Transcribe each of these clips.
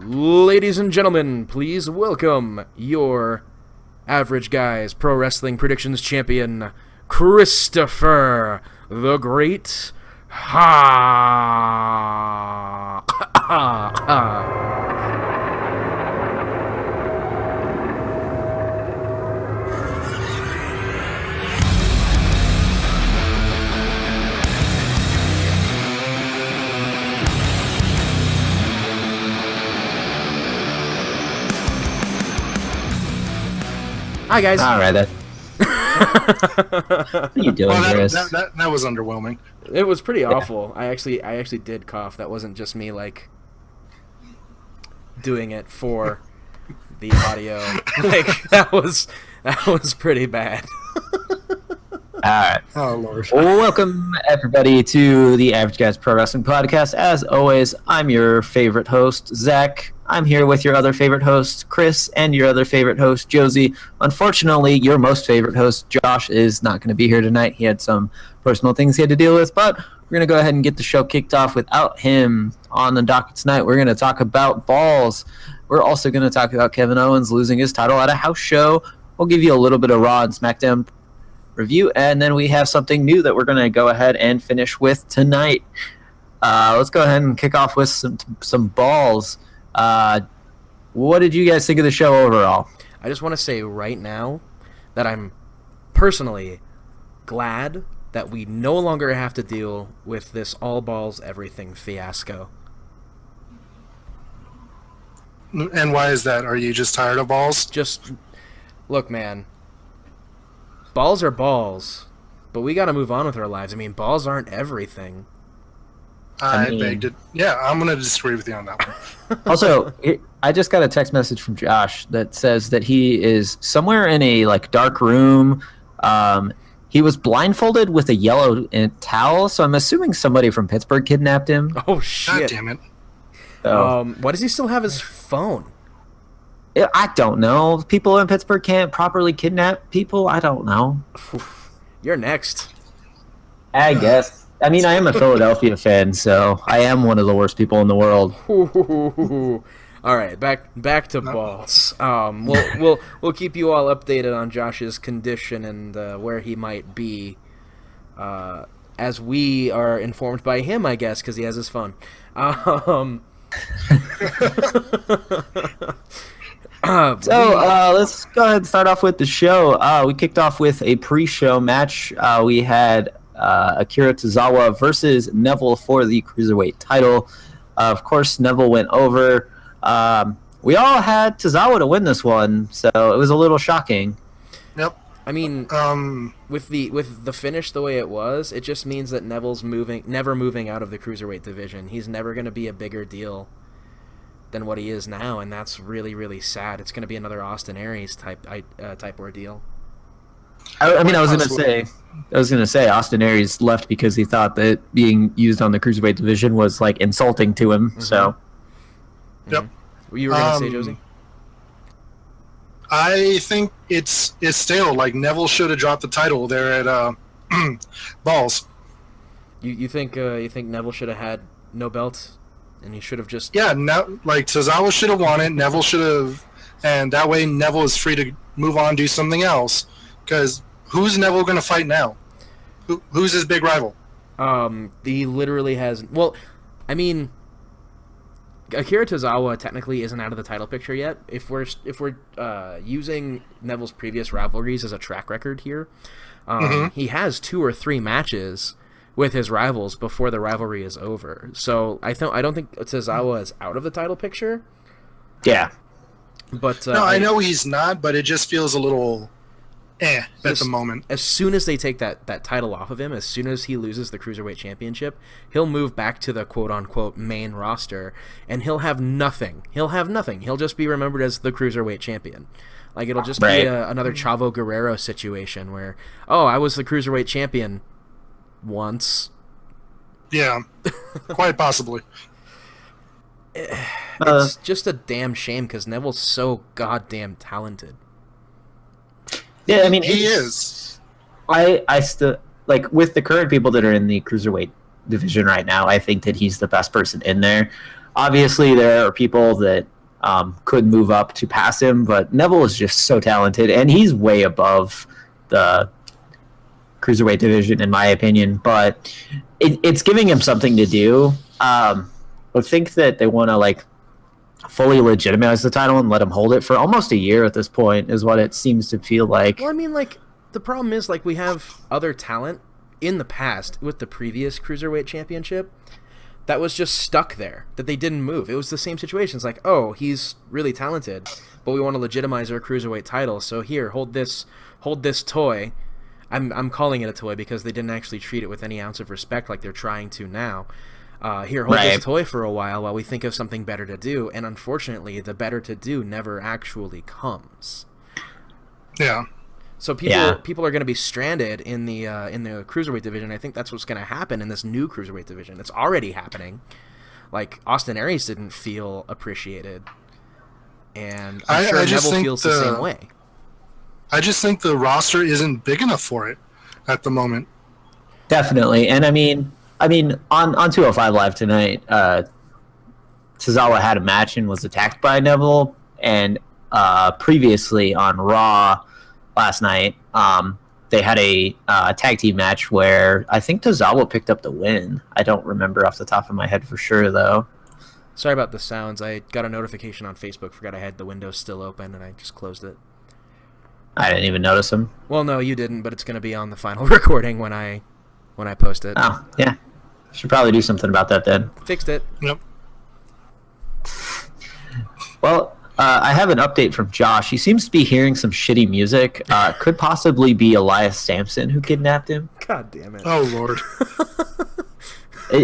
Ladies and gentlemen, please welcome your Average Guys Pro Wrestling Predictions Champion, Christopher the Great Hi guys. All right. What are you doing, Chris? That was underwhelming. It was pretty awful. I actually did cough. That wasn't just me like doing it for the audio. Like that was pretty bad. All right. Oh Lord. Well, welcome everybody to the Average Guys Pro Wrestling Podcast. As always, I'm your favorite host, Zach. I'm here with your other favorite host, Chris, and your other favorite host, Josie. Unfortunately, your most favorite host, Josh, is not going to be here tonight. He had some personal things he had to deal with, but we're going to go ahead and get the show kicked off without him on the docket tonight. We're going to talk about balls. We're also going to talk about Kevin Owens losing his title at a house show. We'll give you a little bit of Raw and SmackDown review, and then we have something new that we're going to go ahead and finish with tonight. Let's go ahead and kick off with some balls. What did you guys think of the show overall? I just want to say right now that I'm personally glad that we no longer have to deal with this all balls everything fiasco. And why is that? Are you just tired of balls? Just look, man. Balls are balls, but we got to move on with our lives. I mean, balls aren't everything. I begged it. Yeah, I'm going to disagree with you on that one. Also, I just got a text message from Josh that says that he is somewhere in a dark room. He was blindfolded with a yellow towel, so I'm assuming somebody from Pittsburgh kidnapped him. Oh shit! God damn it! So, why does he still have his phone? I don't know. People in Pittsburgh can't properly kidnap people. I don't know. You're next. I guess. I mean, I am a Philadelphia fan, so I am one of the worst people in the world. All right, back to balls. We'll keep you all updated on Josh's condition and where he might be, as we are informed by him, I guess, because he has his phone. Let's go ahead and start off with the show. We kicked off with a pre-show match. We had Akira Tozawa versus Neville for the Cruiserweight title. Of course, Neville went over. We all had Tozawa to win this one, so it was a little shocking. Yep. I mean, with the finish the way it was, it just means that Neville's never moving out of the Cruiserweight division. He's never going to be a bigger deal than what he is now, and that's really, really sad. It's going to be another Austin Aries type ordeal. I was gonna say Austin Aries left because he thought that being used on the Cruiserweight division was insulting to him. Mm-hmm. So, yep. What you were gonna say, Josie? I think it's stale. Neville should have dropped the title there at Balls. You think Neville should have had no belt, and he should have just Tozawa should have won it. Neville should have, and that way Neville is free to move on, do something else. Because who's Neville going to fight now? Who's his big rival? He literally has. Well, I mean, Akira Tozawa technically isn't out of the title picture yet. If we're using Neville's previous rivalries as a track record here, he has 2 or 3 matches with his rivals before the rivalry is over. So I don't think Tozawa is out of the title picture. Yeah, but no, I know he's not, but it just feels a little. At the moment. As soon as they take that title off of him, as soon as he loses the Cruiserweight Championship, he'll move back to the quote-unquote main roster, and he'll have nothing. He'll just be remembered as the Cruiserweight Champion. It'll just be another Chavo Guerrero situation where, I was the Cruiserweight Champion once. Yeah, quite possibly. It's just a damn shame because Neville's so goddamn talented. Yeah, I mean, he is. I still with the current people that are in the Cruiserweight division right now. I think that he's the best person in there. Obviously, there are people that could move up to pass him, but Neville is just so talented, and he's way above the cruiserweight division, in my opinion. But it's giving him something to do. I think that they want to like fully legitimize the title and let him hold it for almost a year at this point, is what it seems to feel like. Well, I mean, like, the problem is, like, we have other talent in the past with the previous Cruiserweight Championship that was just stuck there, that they didn't move. It was the same situation. It's like, oh, he's really talented, but we want to legitimize our Cruiserweight title, so here, hold this toy. I'm calling it a toy because they didn't actually treat it with any ounce of respect like they're trying to now. Here, hold this toy for a while we think of something better to do, and unfortunately, the better to do never actually comes. Yeah. So people are going to be stranded in the cruiserweight division. I think that's what's going to happen in this new cruiserweight division. It's already happening. Like, Austin Aries didn't feel appreciated, and I'm sure Neville feels the same way. I just think the roster isn't big enough for it at the moment. Definitely, and I mean, on 205 Live tonight, Tozawa had a match and was attacked by Neville, and previously on Raw last night, they had a tag team match where I think Tozawa picked up the win. I don't remember off the top of my head for sure, though. Sorry about the sounds. I got a notification on Facebook, forgot I had the window still open, and I just closed it. I didn't even notice them. Well, no, you didn't, but it's going to be on the final recording when I post it. Oh, yeah. Should probably do something about that then. Fixed it. Yep. Well, I have an update from Josh. He seems to be hearing some shitty music. Could possibly be Elias Sampson who kidnapped him. God damn it. Oh, Lord.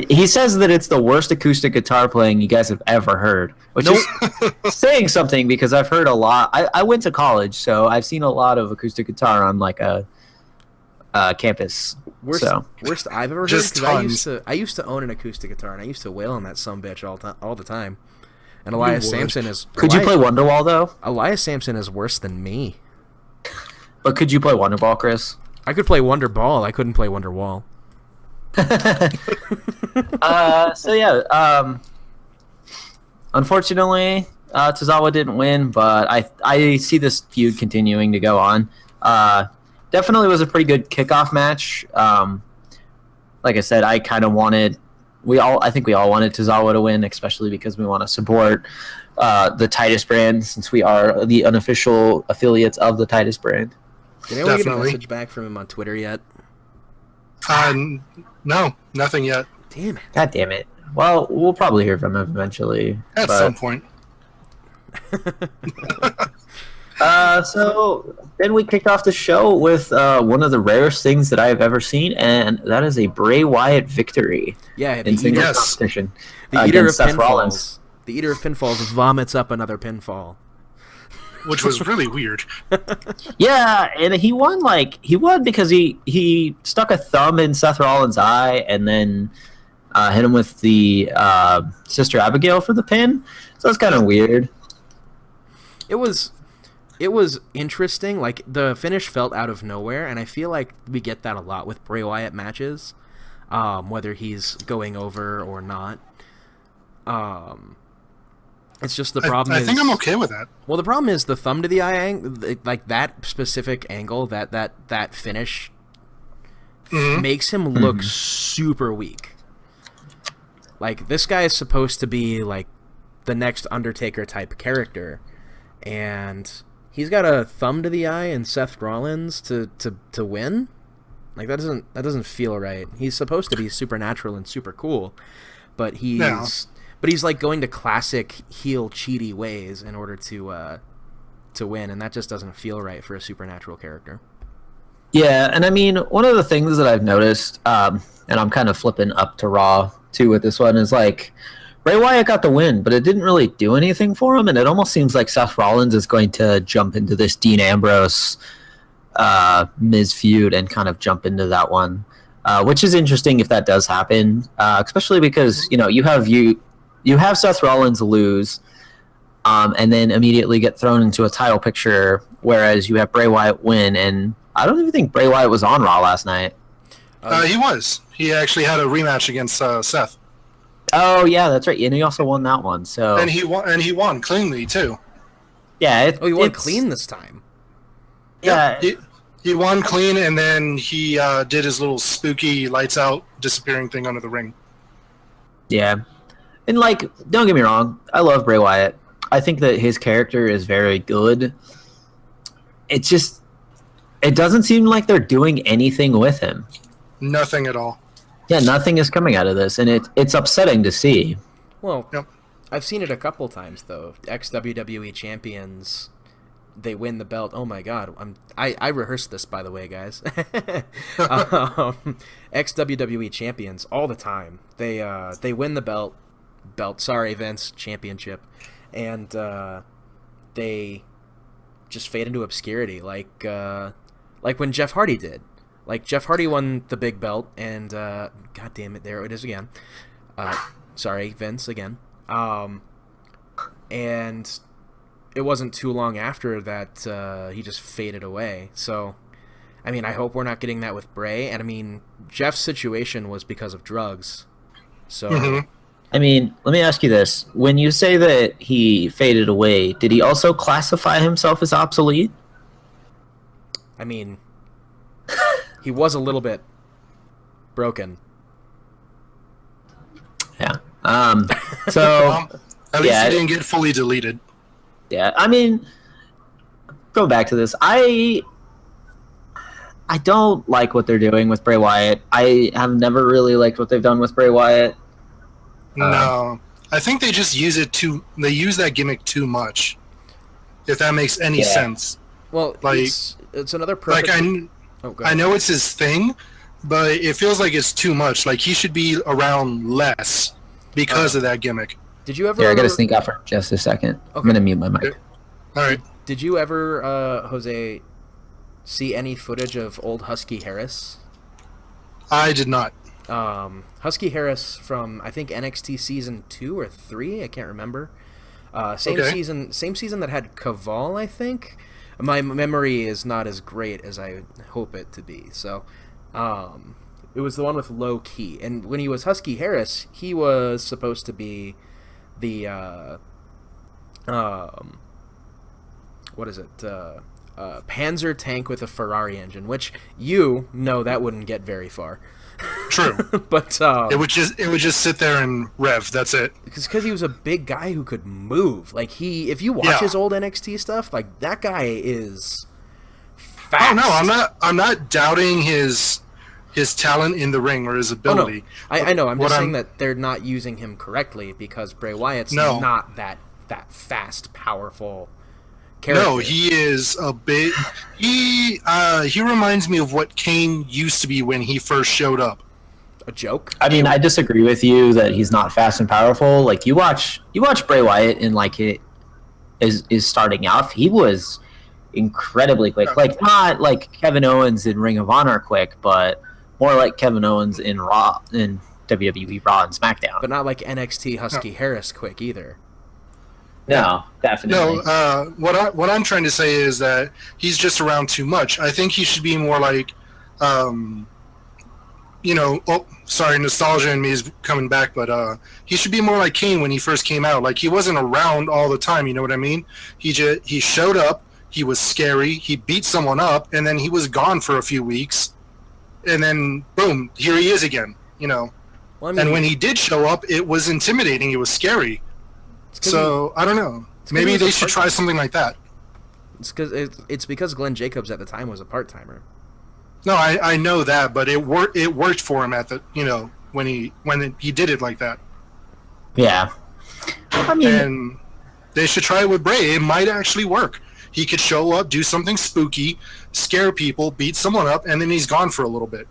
He says that it's the worst acoustic guitar playing you guys have ever heard, which is saying something because I've heard a lot. I went to college, so I've seen a lot of acoustic guitar on like a campus. Worst I've ever heard, Just because I used to own an acoustic guitar, and I used to wail on that sumbitch all the time. And Elias Sampson is... Could you play Wonderwall, though? Elias Sampson is worse than me. But could you play Wonderball, Chris? I could play Wonderball. I couldn't play Wonderwall. Unfortunately, Tozawa didn't win, but I see this feud continuing to go on. Definitely was a pretty good kickoff match. Like I said, I kind of wanted... I think we all wanted Tozawa to win, especially because we want to support the Titus brand, since we are the unofficial affiliates of the Titus brand. Did anyone get a message back from him on Twitter yet? No, nothing yet. Damn it. God damn it. Well, we'll probably hear from him eventually. At some point. So then we kicked off the show with one of the rarest things that I have ever seen, and that is a Bray Wyatt victory. Yeah, in single competition. The Eater of Pinfalls. The Eater of Pinfalls vomits up another pinfall. Which was really weird. Yeah, and he won because he stuck a thumb in Seth Rollins' eye and then hit him with the Sister Abigail for the pin. So it's kind of weird. It was interesting. Like, the finish felt out of nowhere, and I feel like we get that a lot with Bray Wyatt matches, whether he's going over or not. It's just the problem. I think I'm okay with that. Well, the problem is the thumb to the eye angle, like that specific angle, that finish makes him look super weak. Like, this guy is supposed to be like the next Undertaker type character, and he's got a thumb to the eye and Seth Rollins to win. Like, that doesn't feel right. He's supposed to be supernatural and super cool, but he's like going to classic heel cheaty ways in order to win, and that just doesn't feel right for a supernatural character. Yeah, and I mean, one of the things that I've noticed, and I'm kind of flipping up to Raw too with this one, is like Bray Wyatt got the win, but it didn't really do anything for him, and it almost seems like Seth Rollins is going to jump into this Dean Ambrose Miz feud and kind of jump into that one, which is interesting if that does happen, especially because you have Seth Rollins lose, and then immediately get thrown into a title picture, whereas you have Bray Wyatt win, and I don't even think Bray Wyatt was on Raw last night. He was. He actually had a rematch against Seth. Oh yeah, that's right. And he also won that one. So And he won cleanly too. yeah, He won clean this time. Yeah, He won clean, and then he did his little spooky lights out disappearing thing under the ring. yeah. And like, don't get me wrong, I love Bray Wyatt. I think that his character is very good. It doesn't seem like they're doing anything with him. Nothing at all. Yeah, nothing is coming out of this, and it's upsetting to see. Well, Yep. I've seen it a couple times though. Ex-WWE champions, they win the belt. Oh my God, I rehearsed this, by the way, guys. Ex-WWE champions all the time. They win the belt. Sorry, Vince, championship, and they just fade into obscurity, like when Jeff Hardy did. Like, Jeff Hardy won the big belt, and God damn it, there it is again. Sorry, Vince, again. And it wasn't too long after that he just faded away. So, I mean, I hope we're not getting that with Bray. And, I mean, Jeff's situation was because of drugs. So, Mm-hmm. I mean, let me ask you this. When you say that he faded away, did he also classify himself as obsolete? I mean, he was a little bit broken. Yeah. So, At least yeah. he didn't get fully deleted. yeah, I mean, go back to this. I don't like what they're doing with Bray Wyatt. I have never really liked what they've done with Bray Wyatt. No, I think they just use it they use that gimmick too much. If that makes any Yeah. sense. Well, Like- it's another perfect... Like Oh, go I ahead. know it's his thing, but it feels like it's too much. Like he should be around less because of that gimmick. Did you ever... Here, I gotta sneak out for just a second. I'm Okay. gonna mute my mic. All right. Did you ever, Jose, see any footage of old Husky Harris? I did not. Husky Harris from, I think, NXT season 2 or 3, I can't remember. Same Okay. season that had Caval, I think. My memory is not as great as I hope it to be. So, it was the one with Low Key, and when he was Husky Harris, he was supposed to be the what is it? Panzer tank with a Ferrari engine, which that wouldn't get very far. True. But it would just sit there and rev. That's it. because he was a big guy who could move. Like if you watch Yeah. his old NXT stuff, like that guy is fast. Oh no, I'm not doubting his talent in the ring or his Oh, ability. no. I know. I'm What just saying I'm- that they're not using him correctly because Bray Wyatt's No. not that fast, powerful character. No, he is a bit. He reminds me of what Kane used to be when he first showed up. A joke. I mean, I disagree with you that he's not fast and powerful. Like you watch Bray Wyatt in like it is starting out. He was incredibly quick. Like not like Kevin Owens in Ring of Honor quick, but more like Kevin Owens in WWE Raw and SmackDown. But not like NXT Husky Harris quick either. No, definitely. No, what I'm trying to say is that he's just around too much. I think he should be more like, sorry, nostalgia in me is coming back, but he should be more like Kane when he first came out. Like he wasn't around all the time. You know what I mean? He showed up. He was scary. He beat someone up, and then he was gone for a few weeks, and then boom, here he is again. You know. Well, I mean, And when he did show up, it was intimidating. It was scary. So I don't know. 'cause Maybe he was they a should try something like that. it's because Glenn Jacobs at the time was a part timer. No, I know that, but it worked for him at the when he did it like that. Yeah. I mean, And they should try it with Bray. It might actually work. He could show up, do something spooky, scare people, beat someone up, and then he's gone for a little bit.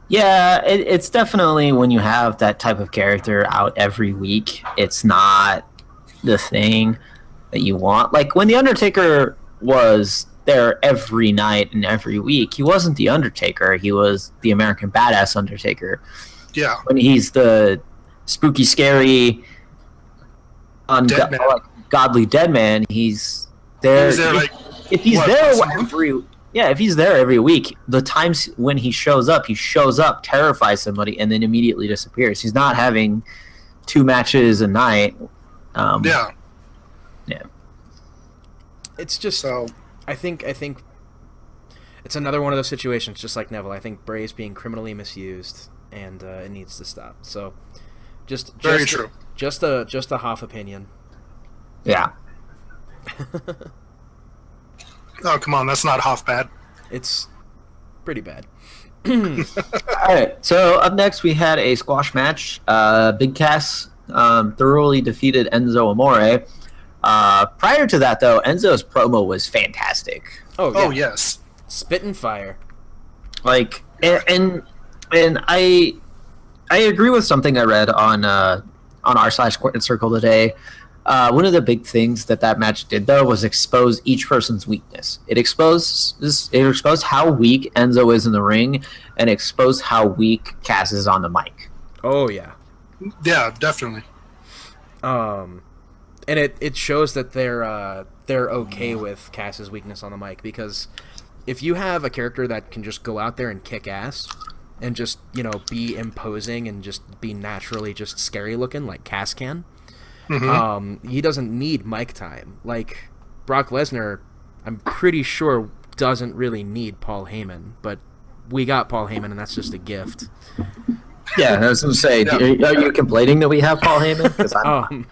yeah, it's definitely when you have that type of character out every week, it's not the thing that you want. Like when The Undertaker was there every night and every week, he wasn't The Undertaker. He was the American Badass Undertaker. Yeah. When he's the spooky, scary, Dead man. godly dead man, he's there. He was there, like, if he's what, there once a month? if he's there every week, the times when he shows up, terrifies somebody, and then immediately disappears. He's not having 2 matches a night. Yeah. It's just I think it's another one of those situations, just like Neville. I think Bray's being criminally misused, and it needs to stop. So, Very true. Just a Haaf opinion. Yeah. Oh, come on, that's not half bad. It's pretty bad. All right. So up next, we had a squash match. Big Cass thoroughly defeated Enzo Amore. Prior to that, though, Enzo's promo was fantastic. Oh yes. Spit and fire. Like, and I agree with something I read on r/Quartet Circle today. One of the big things that match did, though, was expose each person's weakness. It exposed how weak Enzo is in the ring, and exposed how weak Cass is on the mic. Oh yeah. Yeah, definitely. And it shows that they're okay with Cass's weakness on the mic, because if you have a character that can just go out there and kick ass and just, be imposing and just be naturally just scary looking like Cass can, he doesn't need mic time. Like Brock Lesnar, I'm pretty sure doesn't really need Paul Heyman, but we got Paul Heyman, and that's just a gift. Yeah, I was going to say, are you complaining that we have Paul Heyman? 'Cause I'm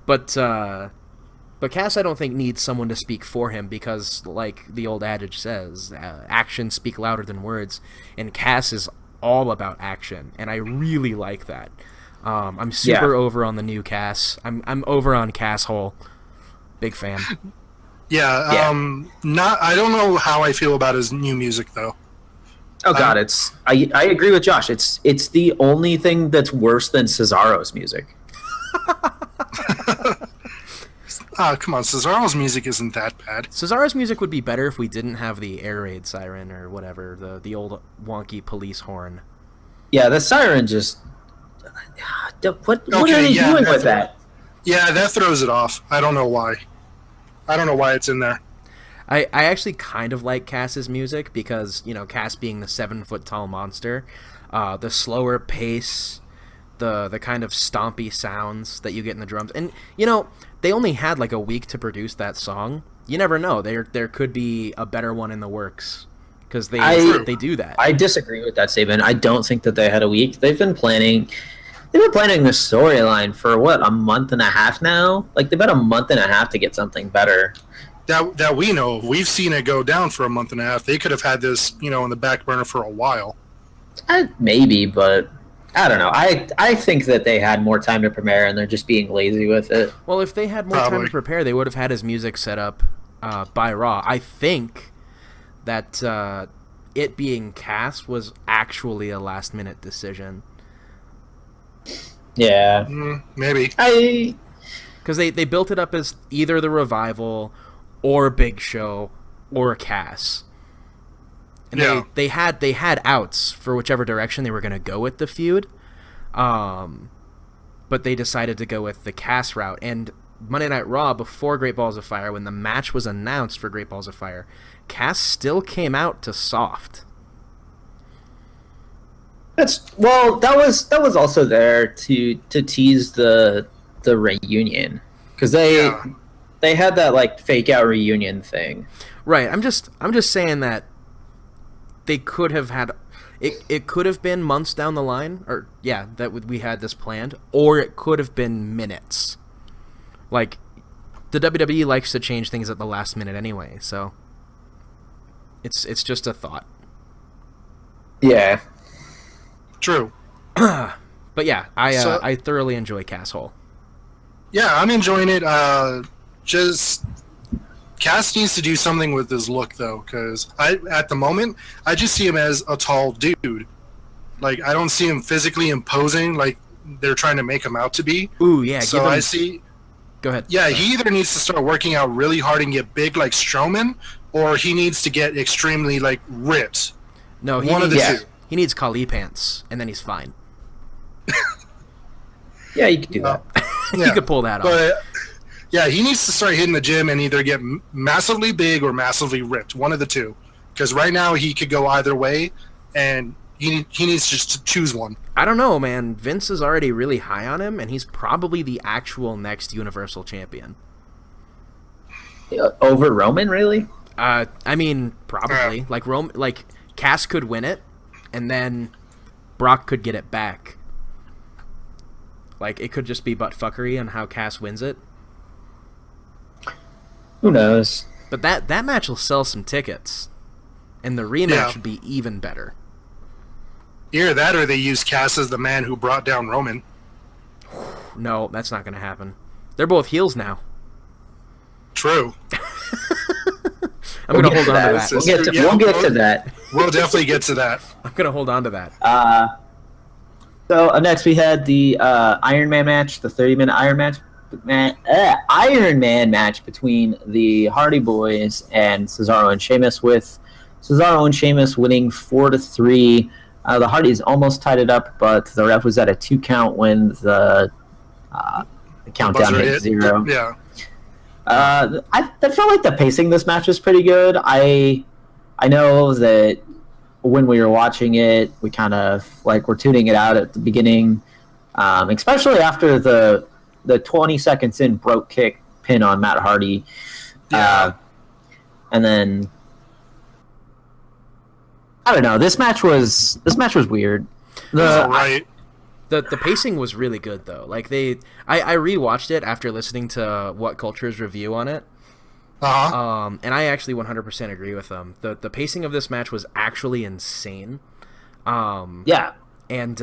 But Cass, I don't think, needs someone to speak for him, because, like the old adage says, actions speak louder than words, and Cass is all about action, and I really like that. I'm super over on the new Cass. I'm over on Cass Hole. Big fan. Yeah. I don't know how I feel about his new music though. Oh God, I agree with Josh. It's the only thing that's worse than Cesaro's music. Come on, Cesaro's music isn't that bad. Cesaro's music would be better if we didn't have the air raid siren or whatever, the old wonky police horn. Yeah, the siren just... What are they doing with that? Yeah, that throws it off. I don't know why. I don't know why it's in there. I actually kind of like Cass's music because, Cass being the 7-foot-tall monster, the slower pace, the kind of stompy sounds that you get in the drums. And, they only had like a week to produce that song. You never know. There could be a better one in the works, because they do that. I disagree with that statement. I don't think that they had a week. They've been planning this storyline for a month and a half now. Like, they've had a month and a half to get something better. That we know of. We've seen it go down for a month and a half. They could have had this, in the back burner for a while. Maybe, but I don't know. I think that they had more time to prepare, and they're just being lazy with it. Well, if they had more time to prepare, they would have had his music set up by Raw. I think that it being Cass was actually a last-minute decision. Yeah. Maybe. Because they built it up as either the Revival or Big Show or Cass. And they had outs for whichever direction they were going to go with the feud. But they decided to go with the Cass route. And Monday Night Raw, before Great Balls of Fire, when the match was announced for Great Balls of Fire, Cass still came out to soft. That was also there to tease the reunion, because they had that like fake out reunion thing. Right. I'm just saying that they could have had it could have been months down the line, or we had this planned, or it could have been minutes. Like, the WWE likes to change things at the last minute anyway, so it's just a thought. Yeah. True. But yeah, I thoroughly enjoy Cass Hole. Yeah, I'm enjoying it. Just Cass needs to do something with his look, though, because at the moment I just see him as a tall dude. Like, I don't see him physically imposing like they're trying to make him out to be. Ooh, yeah. So I see. Go ahead. Yeah, he either needs to start working out really hard and get big like Strowman, or he needs to get extremely like ripped. No, one of the two. He needs Kali pants, and then he's fine. Yeah, you could do that. You could pull that off. But yeah, he needs to start hitting the gym and either get massively big or massively ripped. One of the two. Because right now he could go either way, and he needs just to choose one. I don't know, man. Vince is already really high on him, and he's probably the actual next Universal Champion. Over Roman, really? I mean, probably. Like Cass could win it, and then Brock could get it back. Like, it could just be buttfuckery on how Cass wins it. Who knows? But that match will sell some tickets, and the rematch should be even better. Either that, or they use Cass as the man who brought down Roman. No, that's not going to happen. They're both heels now. True. I'm going to hold on to that. We'll get to that. We'll definitely get to that. I'm going to hold on to that. So next we had the Iron Man match, the 30-minute Iron Man match between the Hardy Boys and Cesaro and Sheamus, with Cesaro and Sheamus winning 4-3. The Hardys almost tied it up, but the ref was at a 2 count when the countdown hit 0. Yeah. I felt like the pacing this match was pretty good. I know that when we were watching it, we kind of were tuning it out at the beginning, especially after the 20 seconds in broke kick pin on Matt Hardy. Yeah. And then I don't know. This match was weird. Right. The pacing was really good though. Like I rewatched it after listening to What Culture's review on it. Uh-huh. And I actually 100% agree with them. The pacing of this match was actually insane. Yeah. And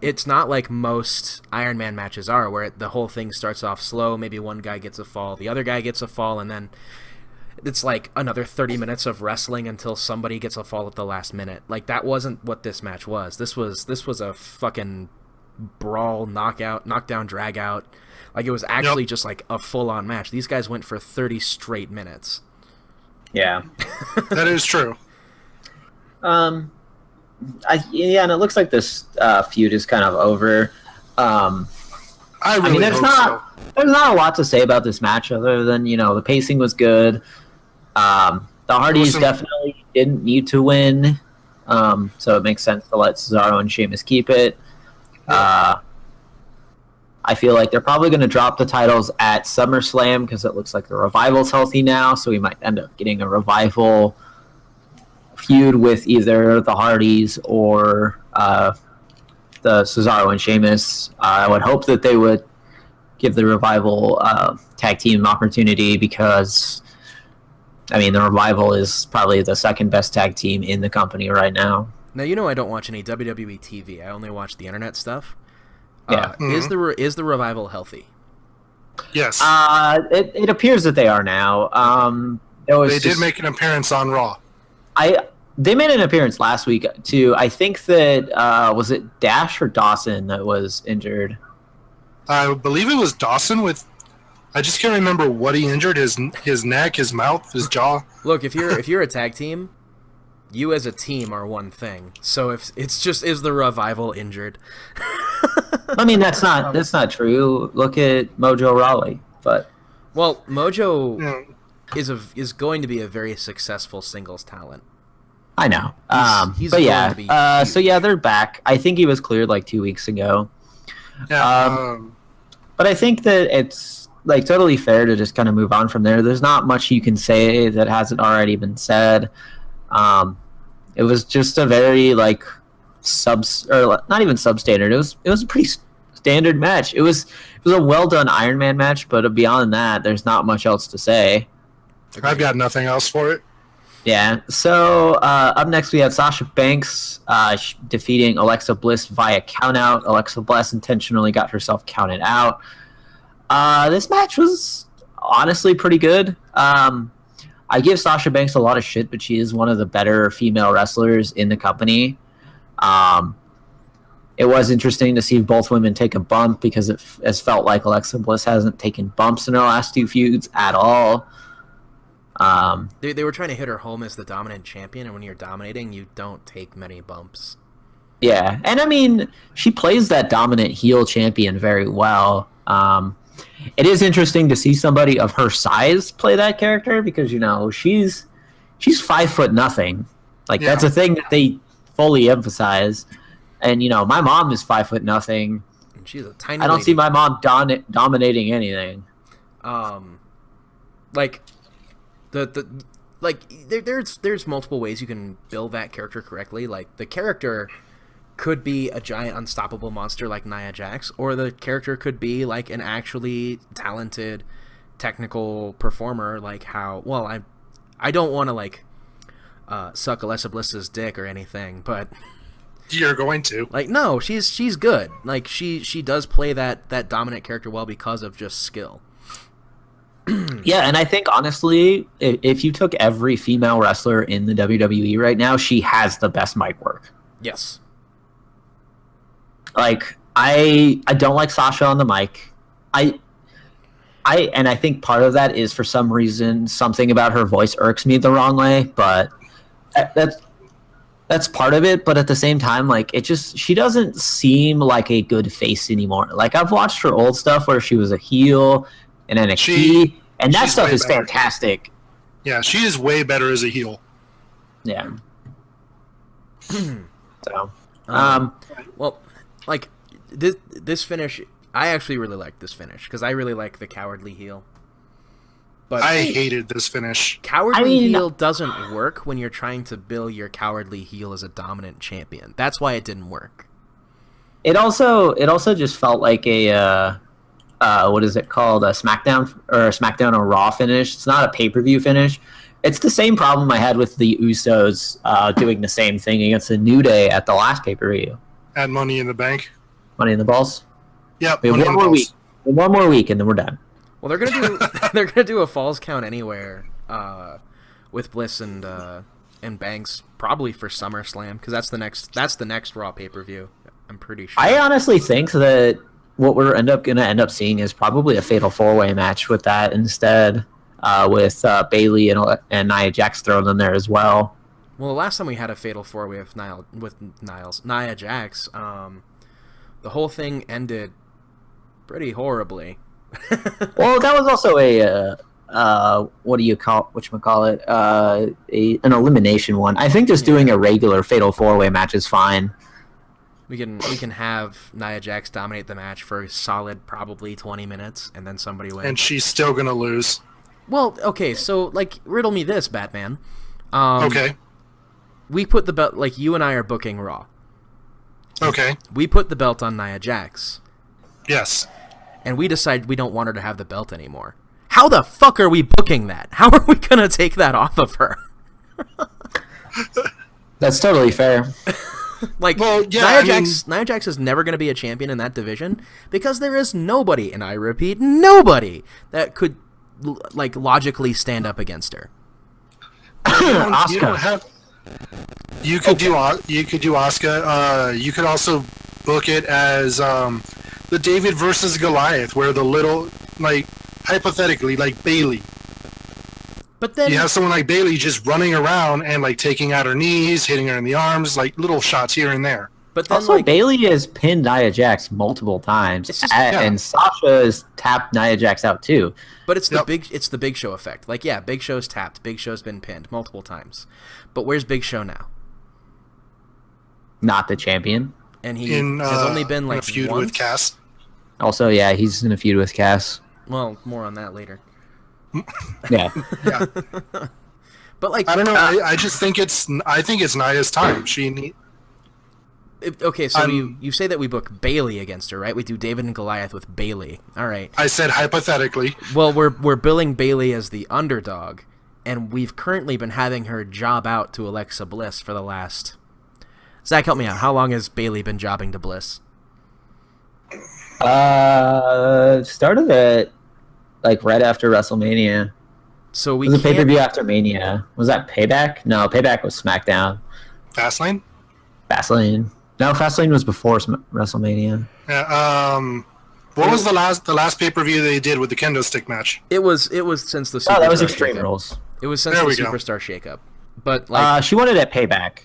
it's not like most Iron Man matches are, where the whole thing starts off slow, maybe one guy gets a fall, the other guy gets a fall, and then it's like another 30 minutes of wrestling until somebody gets a fall at the last minute. Like, that wasn't what this match was. This was a fucking brawl, knockdown, drag out. Like, it was actually just like a full-on match. These guys went for 30 straight minutes. Yeah. That is true. And it looks like this feud is kind of over. There's not a lot to say about this match other than, the pacing was good. The Hardys definitely didn't need to win, so it makes sense to let Cesaro and Sheamus keep it. I feel like they're probably going to drop the titles at SummerSlam because it looks like the Revival's healthy now, so we might end up getting a Revival feud with either the Hardys or the Cesaro and Sheamus. I would hope that they would give the Revival tag team an opportunity because, the Revival is probably the second best tag team in the company right now. Now, I don't watch any WWE TV. I only watch the internet stuff. Yeah. Is the Revival healthy? Yes. It appears that they are now. They did make an appearance on Raw. They made an appearance last week too. I think that was it Dash or Dawson that was injured? I believe it was Dawson I just can't remember what he injured. His neck, his mouth, his jaw. Look, if you're a tag team, you as a team are one thing. So if it's just, is the Revival injured? That's not true. Look at Mojo Rawley, but Mojo is going to be a very successful singles talent. I know. He's but going to be huge. they're back. I think he was cleared 2 weeks ago. Yeah. But I think that it's totally fair to just kind of move on from there. There's not much you can say that hasn't already been said. It was just a very not even substandard. It was a pretty standard match. It was a well done Iron Man match, but beyond that, there's not much else to say. I've got nothing else for it. Yeah. So up next we had Sasha Banks defeating Alexa Bliss via countout. Alexa Bliss intentionally got herself counted out. This match was honestly pretty good. I give Sasha Banks a lot of shit, but she is one of the better female wrestlers in the company. It was interesting to see both women take a bump because it has felt like Alexa Bliss hasn't taken bumps in her last 2 feuds at all. They were trying to hit her home as the dominant champion, and when you're dominating, you don't take many bumps. Yeah, and she plays that dominant heel champion very well. It is interesting to see somebody of her size play that character because she's 5'0", Like Yeah. that's a thing that they fully emphasize. And my mom is 5'0". And she's a tiny. I don't lady. see my mom dominating anything. Like there's multiple ways you can build that character correctly. Like the character could be a giant unstoppable monster like Nia Jax, or the character could be like an actually talented technical performer like how I don't want to like suck Alexa Bliss's dick or anything, but You're going to. like no, she's good. Like she does play that dominant character well because of just skill. Yeah, and I think honestly, if you took every female wrestler in the WWE right now, she has the best mic work. Yes. Like I don't like Sasha on the mic. I think part of that is for some reason something about her voice irks me the wrong way, but that's part of it. But at the same time, like she doesn't seem like a good face anymore. Like I've watched her old stuff where she was a heel in NXT, and that stuff is better. fantastic. Yeah, she is way better as a heel. Yeah. So, Well, like this finish, I actually really like this finish because I really like the cowardly heel. But I hated this finish. Cowardly heel doesn't work when you're trying to bill your cowardly heel as a dominant champion. That's why it didn't work. it also just felt like a what is it called? A SmackDown or Raw finish. It's not a pay-per-view finish. It's the same problem I had with the Usos doing the same thing against the New Day at the last pay-per-view. At Money in the Bank. Money in the Balls. Yep. We have Money in the Balls. One more week, and then we're done. Well, they're gonna do a Falls Count Anywhere with Bliss and Banks probably for SummerSlam because that's the next Raw pay-per-view. I'm pretty sure. I honestly think that what we're gonna end up seeing is probably a fatal 4-way match with that instead, with Bayley and Nia Jax thrown in there as well. Well, the last time we had a fatal 4-way with Nia Jax, the whole thing ended pretty horribly. Well, that was also an elimination one. I think just doing a regular fatal 4-way match is fine. We can have Nia Jax dominate the match for a solid probably 20 minutes, and then somebody wins. And she's still going to lose. Well, okay, so, like, riddle me this, Batman. Okay. We put the belt, like, you and I are booking Raw. Okay. We put the belt on Nia Jax. Yes. And we decide we don't want her to have the belt anymore. How the fuck are we booking that? How are we gonna take that off of her? That's totally fair. Like, well, yeah, Nia Jax is never going to be a champion in that division because there is nobody, and I repeat, nobody that could like logically stand up against her. You don't have. You could do Asuka. You could also book it as the David versus Goliath, where the little, like, hypothetically, like Bayley. But then you have someone like Bayley just running around and like taking out her knees, hitting her in the arms, like little shots here and there. But then, also, like, Bayley has pinned Nia Jax multiple times, and Sasha has tapped Nia Jax out too. But it's the Big Show effect. Like, yeah, Big Show's tapped, Big Show's been pinned multiple times. But where's Big Show now? Not the champion, and he has only been like in a feud once? with Cass. Also, yeah, he's in a feud with Cass. Well, more on that later. Yeah. Yeah. But like, I don't know. I just think it's Nia's time. Okay, so you say that we book Bayley against her, right? We do David and Goliath with Bayley. All right. I said hypothetically. Well, we're billing Bayley as the underdog, and we've currently been having her job out to Alexa Bliss for the last. Zach, help me out. How long has Bayley been jobbing to Bliss? Started at like right after WrestleMania. So we it was a pay-per-view after Mania. Was that Payback? No, Payback was SmackDown. Fastlane? Fastlane. No, Fastlane was before WrestleMania. Yeah. What was the last pay-per-view they did with the kendo stick match? It was since the. Superstar that was Extreme Rules. It was since the Superstar shakeup. But like, she won it at Payback,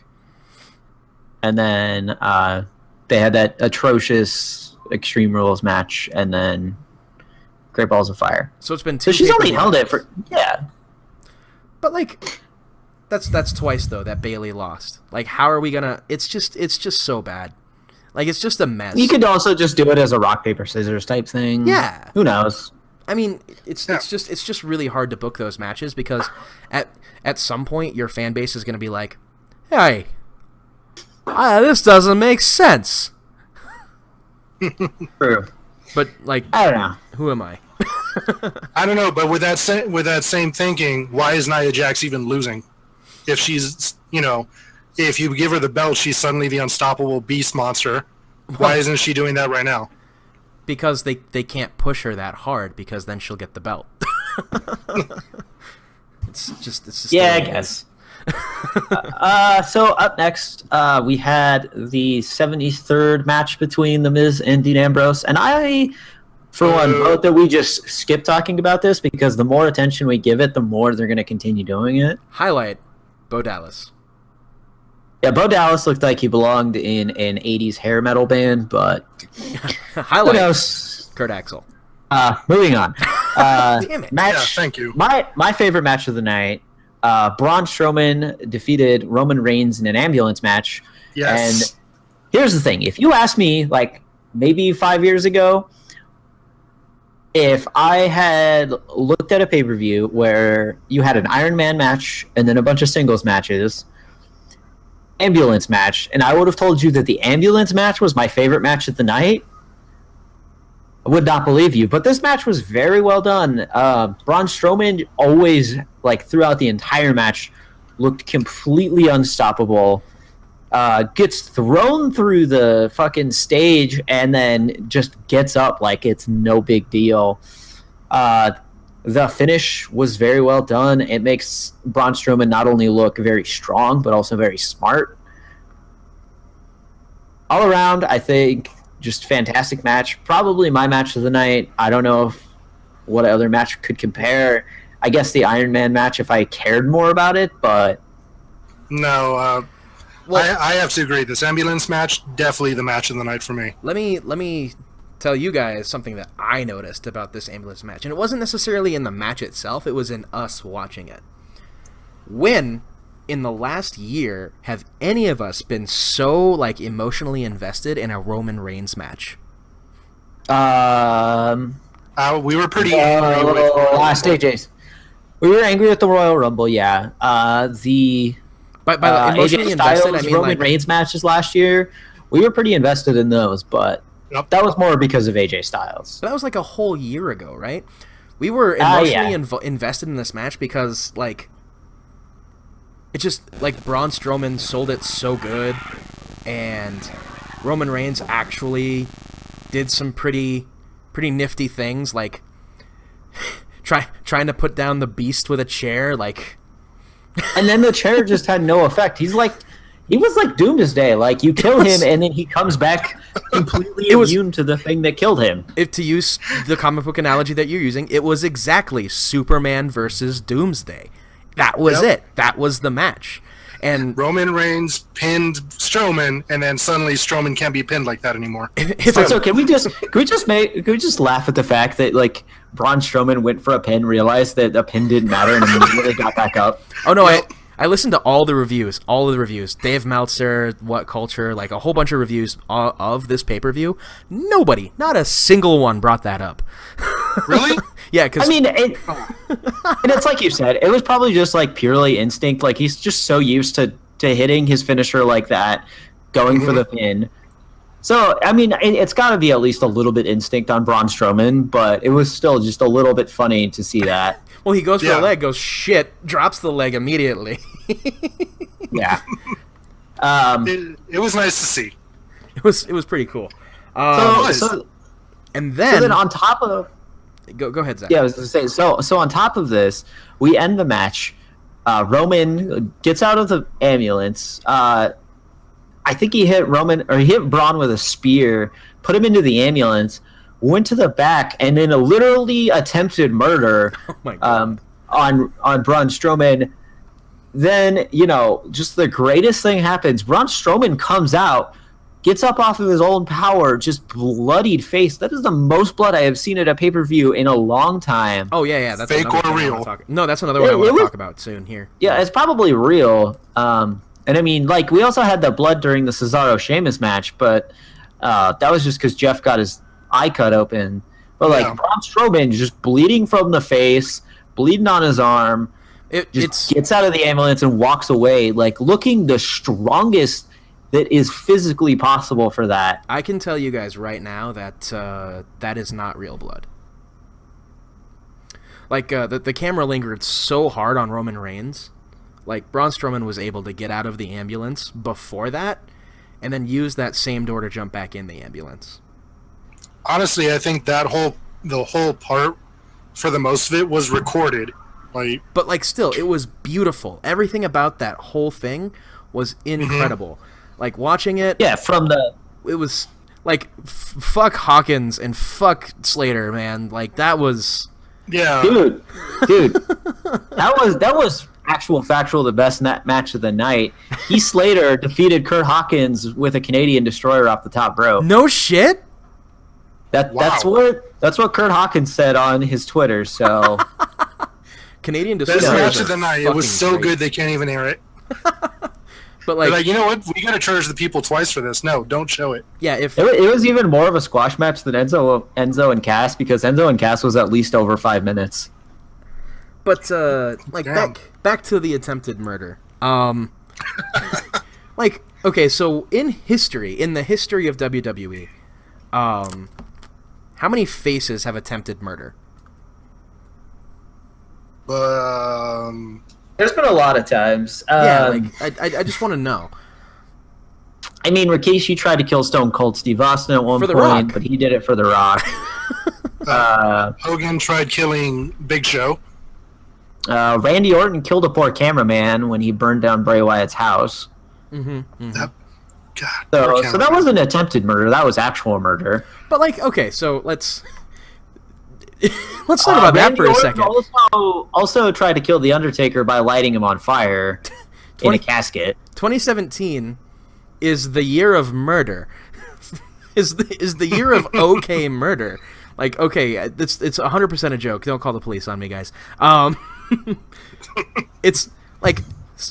and then they had that atrocious Extreme Rules match, and then Great Balls of Fire. So it's been two. So she's only held it for. Yeah. But like, That's twice though that Bailey lost. Like, how are we gonna? It's just so bad. Like, it's just a mess. You could also just do it as a rock paper scissors type thing. Yeah. Who knows? I mean, it's just really hard to book those matches because at some point your fan base is gonna be like, hey, this doesn't make sense. True. But like, I don't know. Who am I? I don't know, but with that same thinking, why is Nia Jax even losing? If she's, if you give her the belt, she's suddenly the unstoppable beast monster. Why isn't she doing that right now? Because they can't push her that hard because then she'll get the belt. It's just yeah, I guess. So up next, we had the 73rd match between The Miz and Dean Ambrose, and I, for one, vote that we just skip talking about this because the more attention we give it, the more they're going to continue doing it. Highlight, Bo Dallas. Yeah, Bo Dallas looked like he belonged in an 80s hair metal band, but Highlight, who knows? Kurt Axel. Moving on. Damn it. Match, Yeah, thank you. My favorite match of the night, Braun Strowman defeated Roman Reigns in an ambulance match. Yes. And here's the thing. If you asked me, like, maybe 5 years ago, if I had looked at a pay-per-view where you had an Iron Man match and then a bunch of singles matches, ambulance match, and I would have told you that the ambulance match was my favorite match of the night, I would not believe you. But this match was very well done. Braun Strowman always, like, throughout the entire match, looked completely unstoppable. Gets thrown through the fucking stage and then just gets up like it's no big deal. The finish was very well done. It makes Braun Strowman not only look very strong, but also very smart. All around, I think, just fantastic match. Probably my match of the night. I don't know what other match could compare. I guess the Iron Man match if I cared more about it, but... No, I have to agree. This ambulance match, definitely the match of the night for me. Let me tell you guys something that I noticed about this ambulance match, and it wasn't necessarily in the match itself, it was in us watching it. When, in the last year, have any of us been so, like, emotionally invested in a Roman Reigns match? We were pretty angry with last AJ's. We were angry with the Royal Rumble, yeah. By the emotionally AJ Styles, invested, I mean, Roman like, Reigns matches last year, we were pretty invested in those, but that was more because of AJ Styles. that was like a whole year ago, right? We were emotionally invested in this match because, like, it just, like, Braun Strowman sold it so good, and Roman Reigns actually did some pretty nifty things, like trying to put down the Beast with a chair, like. And then the chair just had no effect. He was like Doomsday. Like, you kill him, and then he comes back completely immune to the thing that killed him. If to use the comic book analogy that you're using, it was exactly Superman versus Doomsday. That was it. That was the match. And Roman Reigns pinned Strowman, and then suddenly Strowman can't be pinned like that anymore. So can we just laugh at the fact that, like, Braun Strowman went for a pin, realized that a pin didn't matter, and immediately got back up? Oh no, I listened to all of the reviews. Dave Meltzer, What Culture, like a whole bunch of reviews of this pay-per-view. Nobody, not a single one, brought that up. Really? Yeah, because I mean, and it's like you said, it was probably just, like, purely instinct. Like, he's just so used to hitting his finisher like that, going for the pin. So, I mean, it's got to be at least a little bit instinct on Braun Strowman, but it was still just a little bit funny to see that. Well, he goes for a leg, goes shit, drops the leg immediately. Yeah. It was nice to see. It was pretty cool. And then on top of... Go ahead, Zach. Yeah, I was going to say, so on top of this, we end the match. Roman gets out of the ambulance. I think he hit Braun with a spear, put him into the ambulance, went to the back, and then literally attempted murder on Braun Strowman. Then, just the greatest thing happens. Braun Strowman comes out, gets up off of his own power, just bloodied face. That is the most blood I have seen at a pay-per-view in a long time. Oh, yeah. That's Fake another or thing real? No, that's another one I want to talk about soon here. Yeah, it's probably real. And I mean, like, we also had the blood during the Cesaro-Sheamus match, but that was just because Jeff got his eye cut open. But, like, Braun Strowman just bleeding from the face, bleeding on his arm, gets out of the ambulance and walks away, like, looking the strongest that is physically possible for that. I can tell you guys right now that that is not real blood. Like, the camera lingered so hard on Roman Reigns. Like, Braun Strowman was able to get out of the ambulance before that, and then use that same door to jump back in the ambulance. Honestly, I think the whole part, for the most of it, was recorded. But, like, still, it was beautiful. Everything about that whole thing was incredible. Mm-hmm. Like, watching it... Yeah, it was, like, fuck Hawkins and fuck Slater, man. Like, that was... Yeah. Dude. That was factual, the best match of the night. Heath Slater defeated Kurt Hawkins with a Canadian Destroyer off the top rope. No shit? That's what Kurt Hawkins said on his Twitter, so... Canadian Destroyer. Best match of the night. It was so good they can't even air it. But they're like, you know what? We got to charge the people twice for this. No, don't show it. Yeah, it was even more of a squash match than Enzo and Cass, because Enzo and Cass was at least over 5 minutes. But back to the attempted murder. Like, okay, so in the history of WWE, how many faces have attempted murder? There's been a lot of times. I just want to know. I mean, Rikishi tried to kill Stone Cold Steve Austin at one point, but he did it for The Rock. Hogan tried killing Big Show. Randy Orton killed a poor cameraman when he burned down Bray Wyatt's house. Mm-hmm. So that wasn't attempted murder. That was actual murder. But, like, okay, so let's talk about that for a second. Also tried to kill The Undertaker by lighting him on fire in a casket. 2017 is the year of murder. is the year of okay murder. Like, okay, it's 100% a joke. Don't call the police on me, guys. It's like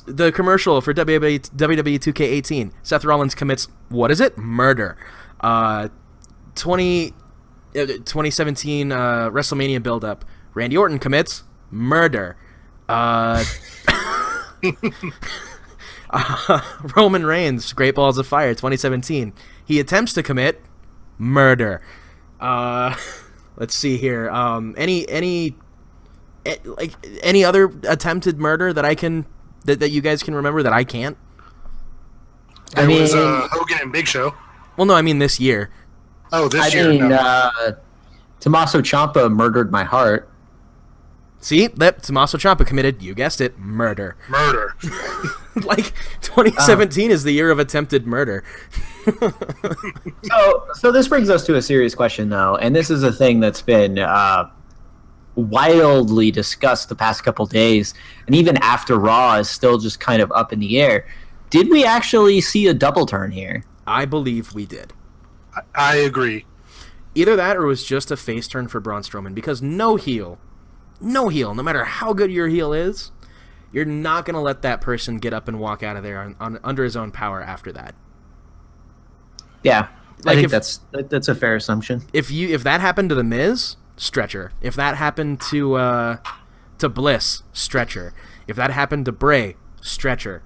the commercial for WWE 2K18. Seth Rollins commits, what is it? Murder. 2017 WrestleMania build-up. Randy Orton commits murder. Roman Reigns, Great Balls of Fire, 2017. He attempts to commit murder. Let's see here. Any other attempted murder that you guys can remember that I can't? It was Hogan and Big Show. Well, no, I mean this year. Oh, this year. No. Tommaso Ciampa murdered my heart. See, that Tommaso Ciampa committed, you guessed it, murder. Murder. Like, 2017 is the year of attempted murder. So this brings us to a serious question, though, and this is a thing that's been wildly discussed the past couple days, and even after Raw is still just kind of up in the air. Did we actually see a double turn here? I believe we did. I agree. Either that or it was just a face turn for Braun Strowman, because no heel, no matter how good your heel is, you're not going to let that person get up and walk out of there under his own power after that. Yeah, I think that's a fair assumption. If that happened to The Miz, stretcher. If that happened to Bliss, stretcher. If that happened to Bray, stretcher.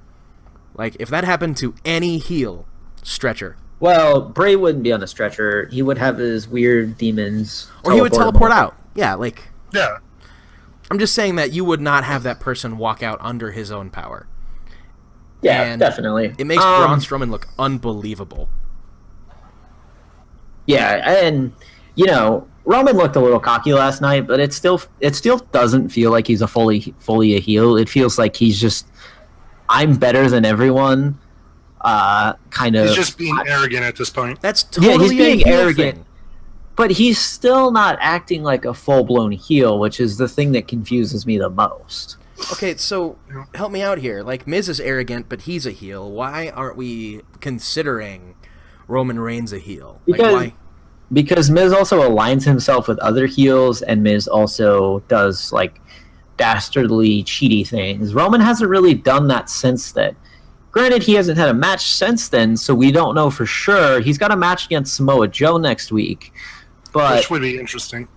Like, if that happened to any heel, stretcher. Well, Bray wouldn't be on a stretcher. He would have his weird demons. Or he would teleport out. Yeah, like... Yeah. I'm just saying that you would not have that person walk out under his own power. Yeah, and definitely. It makes Braun Strowman look unbelievable. Yeah, and, you know, Roman looked a little cocky last night, but it still doesn't feel like he's fully a heel. It feels like he's just, I'm better than everyone. Kind of. He's just being arrogant at this point. That's totally he's being arrogant. Thing. But he's still not acting like a full-blown heel, which is the thing that confuses me the most. Okay, so help me out here. Like, Miz is arrogant, but he's a heel. Why aren't we considering Roman Reigns a heel? Because, why? because Miz also aligns himself with other heels, and Miz also does like dastardly cheaty things. Roman hasn't really done that since then. Granted, he hasn't had a match since then, so we don't know for sure. He's got a match against Samoa Joe next week, but Which would be interesting.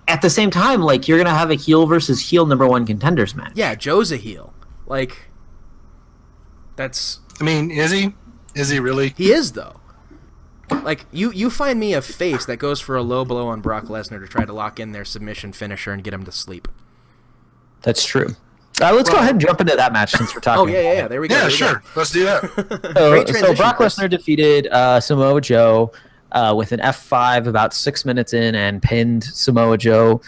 at the same time, like, you're gonna have a heel versus heel #1 contenders match. Yeah, Joe's a heel. Like, that's... I mean, is he? Is he really? He is, though. Like, you find me a face that goes for a low blow on Brock Lesnar to try to lock in their submission finisher and get him to sleep. That's true. Let's go ahead and jump into that match since we're talking. Oh, yeah. There we go. Yeah, there we sure. go. Let's do that. Great So transition, Brock Chris. Lesnar defeated Samoa Joe with an F5 about 6 minutes in and pinned Samoa Joe.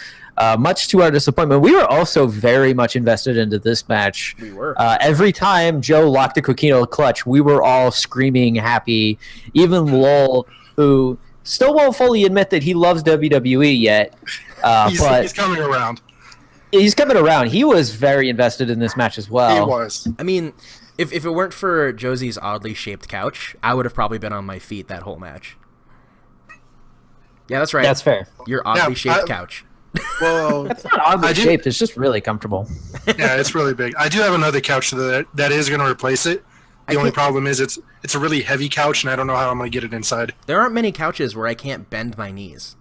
Much to our disappointment, we were also very much invested into this match. We were. Every time Joe locked a Coquino clutch, we were all screaming happy. Even Lowell, who still won't fully admit that he loves WWE yet, but He's coming around. he's coming around. He was very invested in this match as well. He was. I mean, if it weren't for Josie's oddly shaped couch, I would have probably been on my feet that whole match. Yeah, that's right. That's fair. Your oddly Yeah, shaped couch. Well, It's not oddly I do- shaped. It's just really comfortable. yeah, it's really big. I do have another couch that is going to replace it. The only problem is it's a really heavy couch, and I don't know how I'm going to get it inside. There aren't many couches where I can't bend my knees.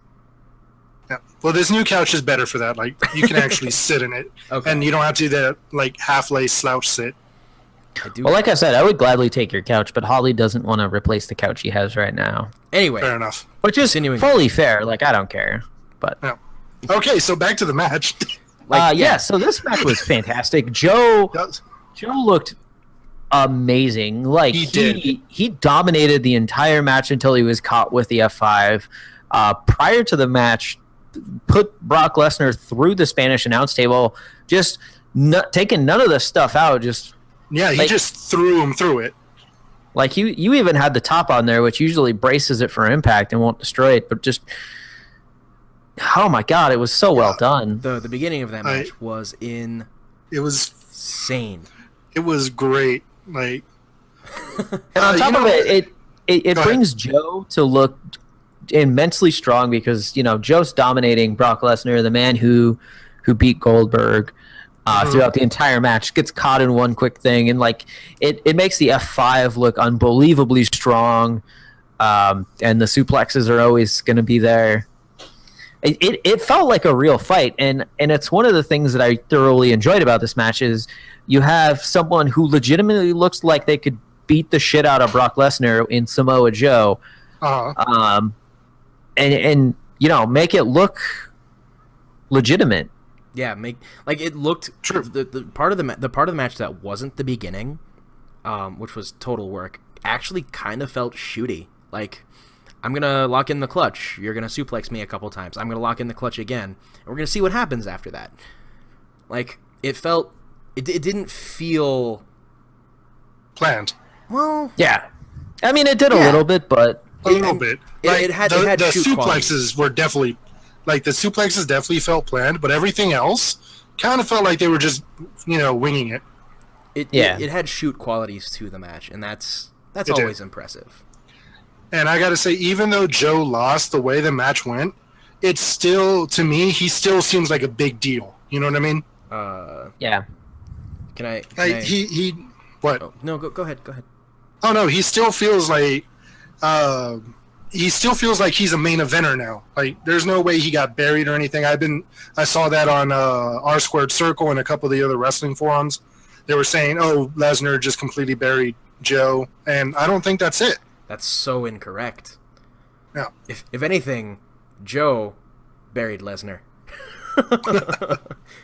Yeah. Well, this new couch is better for that. Like, you can actually sit in it, Okay. and you don't have to do that like half-lay slouch sit. I do. Well, like I said, I would gladly take your couch, but Holly doesn't want to replace the couch he has right now. Anyway, Fair enough. Which is Continuing. fully fair. Like, I don't care. But Yeah. Okay, so back to the match. so this match was fantastic. Joe looked amazing. Like, He did. he dominated the entire match until he was caught with the F5. Prior to the match, put Brock Lesnar through the Spanish announce table, just taking none of the stuff out. Just Yeah, he Like- just threw him through it. like you even had the top on there, which usually braces it for impact and won't destroy it. But just, oh my god, it was so well done. the beginning of that match was It was insane. great. Like, And on top you of know- it Go ahead. brings Joe to look immensely strong because, you know, Joe's dominating Brock Lesnar, the man who beat Goldberg throughout the entire match, gets caught in one quick thing, and like it makes the F5 look unbelievably strong, and the suplexes are always going to be there. It felt like a real fight, and it's one of the things that I thoroughly enjoyed about this match is you have someone who legitimately looks like they could beat the shit out of Brock Lesnar in Samoa Joe, and you know, make it look legitimate. Yeah, it looked True. The part of the match that wasn't the beginning, which was total work, actually kind of felt shooty. Like, I'm gonna lock in the clutch. You're gonna suplex me a couple times. I'm gonna lock in the clutch again, and we're gonna see what happens after that. Like, it didn't feel planned. well. Yeah, I mean, it did a Yeah. little bit, but A little bit. It had the shoot suplexes qualities. were definitely, like, the suplexes definitely felt planned, but everything else kind of felt like they were just, winging it. It had shoot qualities to the match, and that's It did. always impressive. And I got to say, even though Joe lost the way the match went, it's still, to me, he still seems like a big deal. You know what I mean? yeah. Can I? Like, he what? Oh, no, go ahead. Go ahead. Oh no, he still feels like he's a main eventer now. Like, there's no way he got buried or anything. I saw that on R Squared Circle and a couple of the other wrestling forums. They were saying, "Oh, Lesnar just completely buried Joe," and I don't think that's it. That's so incorrect. Yeah. If anything, Joe buried Lesnar.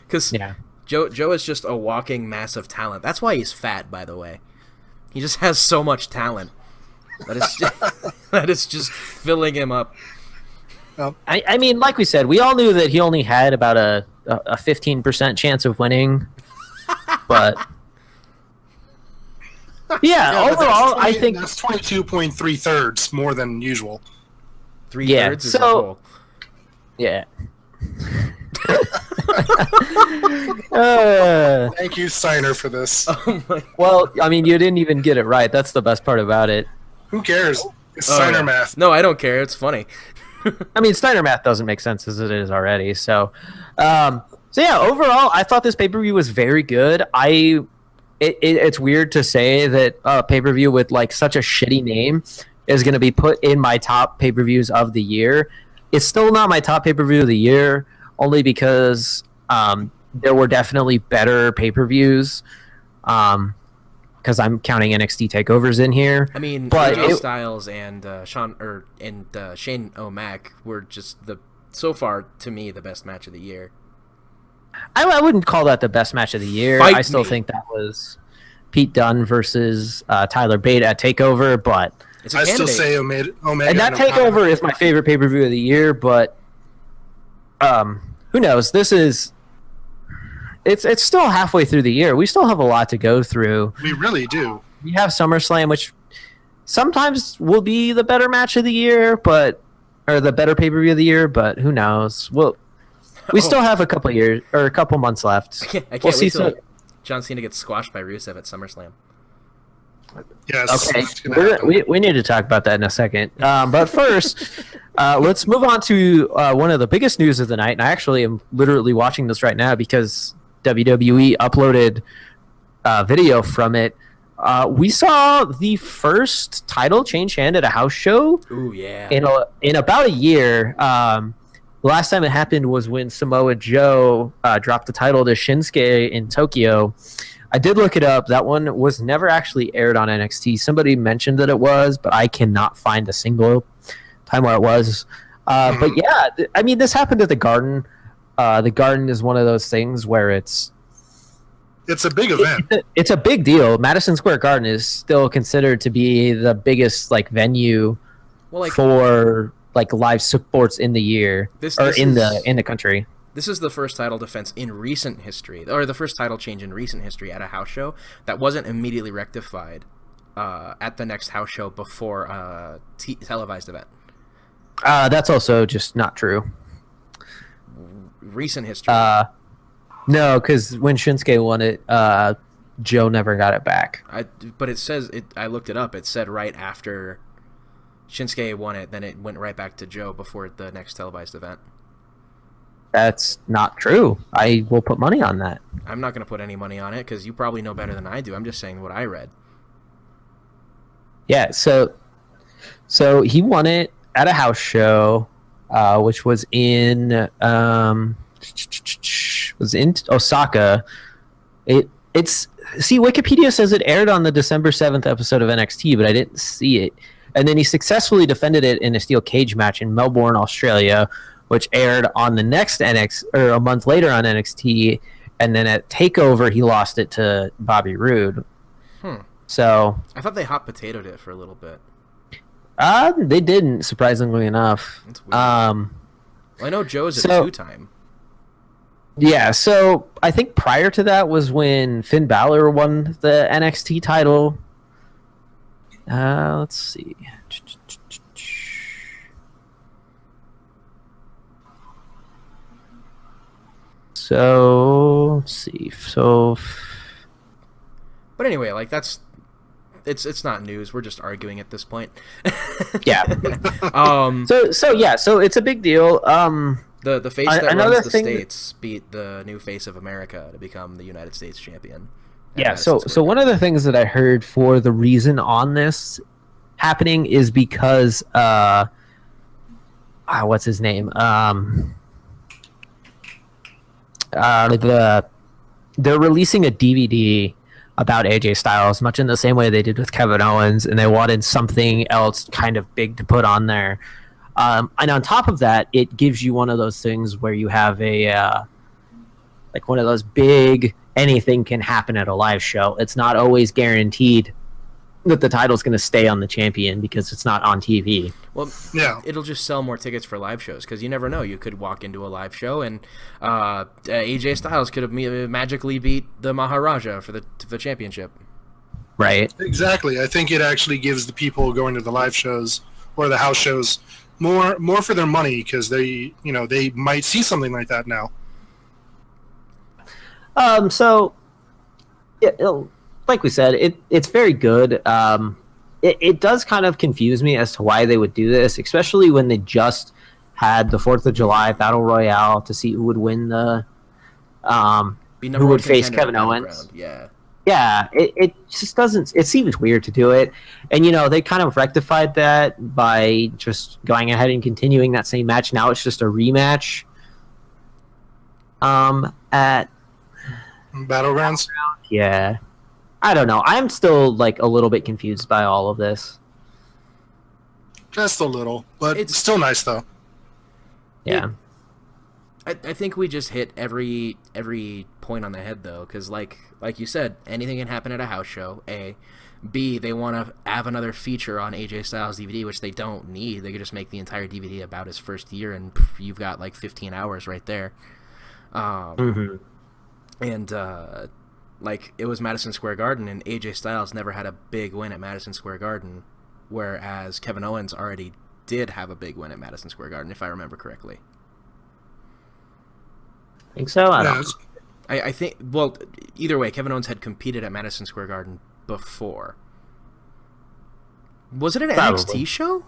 Because Yeah. Joe is just a walking mass of talent. That's why he's fat, by the way. He just has so much talent that is just filling him up. I mean, like we said, we all knew that he only had about a 15% chance of winning, but yeah, but overall, that's I think that's 22.3 thirds more than usual. 3/3 is so- a goal. yeah. Thank you, Steiner, for this. Oh my! Well, I mean, you didn't even get it right. That's the best part about it. Who cares? It's Steiner yeah. math. No, I don't care. It's funny. I mean, Steiner math doesn't make sense as it is already. So yeah, overall, I thought this pay-per-view was very good. It's weird to say that a pay-per-view with like such a shitty name is going to be put in my top pay-per-views of the year. It's still not my top pay-per-view of the year, only because there were definitely better pay-per-views. Because I'm counting NXT takeovers in here. I mean, but AJ Styles and Shane O'Mac were just so far to me the best match of the year. I wouldn't call that the best match of the year. Fight I still me. think that was Pete Dunne versus Tyler Bate at TakeOver, but It's a I still candidate. say Omega. and that TakeOver is my favorite pay-per-view of the year. But who knows? It's still halfway through the year. We still have a lot to go through. We really do. We have SummerSlam, which sometimes will be the better match of the year, or the better pay-per-view of the year. But who knows? We still have a couple years or a couple months left. I can't We'll wait see. till John Cena gets squashed by Rusev at SummerSlam. Yes. Okay, it's gonna happen. we need to talk about that in a second. But first, let's move on to one of the biggest news of the night. And I actually am literally watching this right now because WWE uploaded video from it. We saw the first title change hand at a house show. Ooh, yeah. In about a year. The last time it happened was when Samoa Joe dropped the title to Shinsuke in Tokyo. I did look it up. That one was never actually aired on NXT. Somebody mentioned that it was, but I cannot find a single time where it was. But yeah, I mean, this happened at the Garden. The Garden is one of those things where it's a big event. it's a big deal. Madison Square Garden is still considered to be the biggest venue for live sports in the year in the country. This is the first title defense in recent history, or the first title change in recent history at a house show that wasn't immediately rectified at the next house show before a televised event. That's also just not true. Recent history. No, because when Shinsuke won it, Joe never got it back. But it says I looked it up. It said right after Shinsuke won it, then it went right back to Joe before the next televised event. That's not true. I will put money on that. I'm not going to put any money on it because you probably know better than I do. I'm just saying what I read. Yeah, so he won it at a house show, which was in Osaka. Wikipedia says it aired on the December 7th episode of NXT, but I didn't see it. And then he successfully defended it in a steel cage match in Melbourne, Australia, which aired on the next a month later on NXT, and then at TakeOver he lost it to Bobby Roode. So I thought they hot potatoed it for a little bit. They didn't, surprisingly enough. That's weird. Well, I know Joe's a two-time. Yeah, so I think prior to that was when Finn Balor won the NXT title. Let's see. So let's see. But anyway, it's not news. We're just arguing at this point. Yeah. So it's a big deal. The face that runs the states beat the new face of America to become the United States champion. Yeah. So one of the things that I heard for the reason on this happening is because what's his name? They're releasing a DVD about AJ Styles, much in the same way they did with Kevin Owens, and they wanted something else kind of big to put on there. And on top of that, it gives you one of those things where you have one of those big anything can happen at a live show. It's not always guaranteed that the title's going to stay on the champion because it's not on TV. Well, yeah, it'll just sell more tickets for live shows because you never know. You could walk into a live show and AJ Styles could have magically beat the Maharaja for the championship. Right. Exactly. I think it actually gives the people going to the live shows or the house shows more for their money because they might see something like that now. So, yeah, like we said, it's very good. it does kind of confuse me as to why they would do this, especially when they just had the 4th of July Battle Royale to see who would win the who would face Kevin Owens. Yeah, it just doesn't. It seems weird to do it, and they kind of rectified that by just going ahead and continuing that same match. Now it's just a rematch. At Battlegrounds. Yeah, I don't know. I'm still like a little bit confused by all of this. Just a little, but it's still nice though. Yeah. I think we just hit every point on the head though, because like you said, anything can happen at a house show. A, B, they want to have another feature on AJ Styles DVD, which they don't need. They could just make the entire DVD about his first year, and you've got like 15 hours right there. And like it was Madison Square Garden, and AJ Styles never had a big win at Madison Square Garden, whereas Kevin Owens already did have a big win at Madison Square Garden, if I remember correctly. Think so? I don't know. I think, well, either way, Kevin Owens had competed at Madison Square Garden before. Was it an NXT show?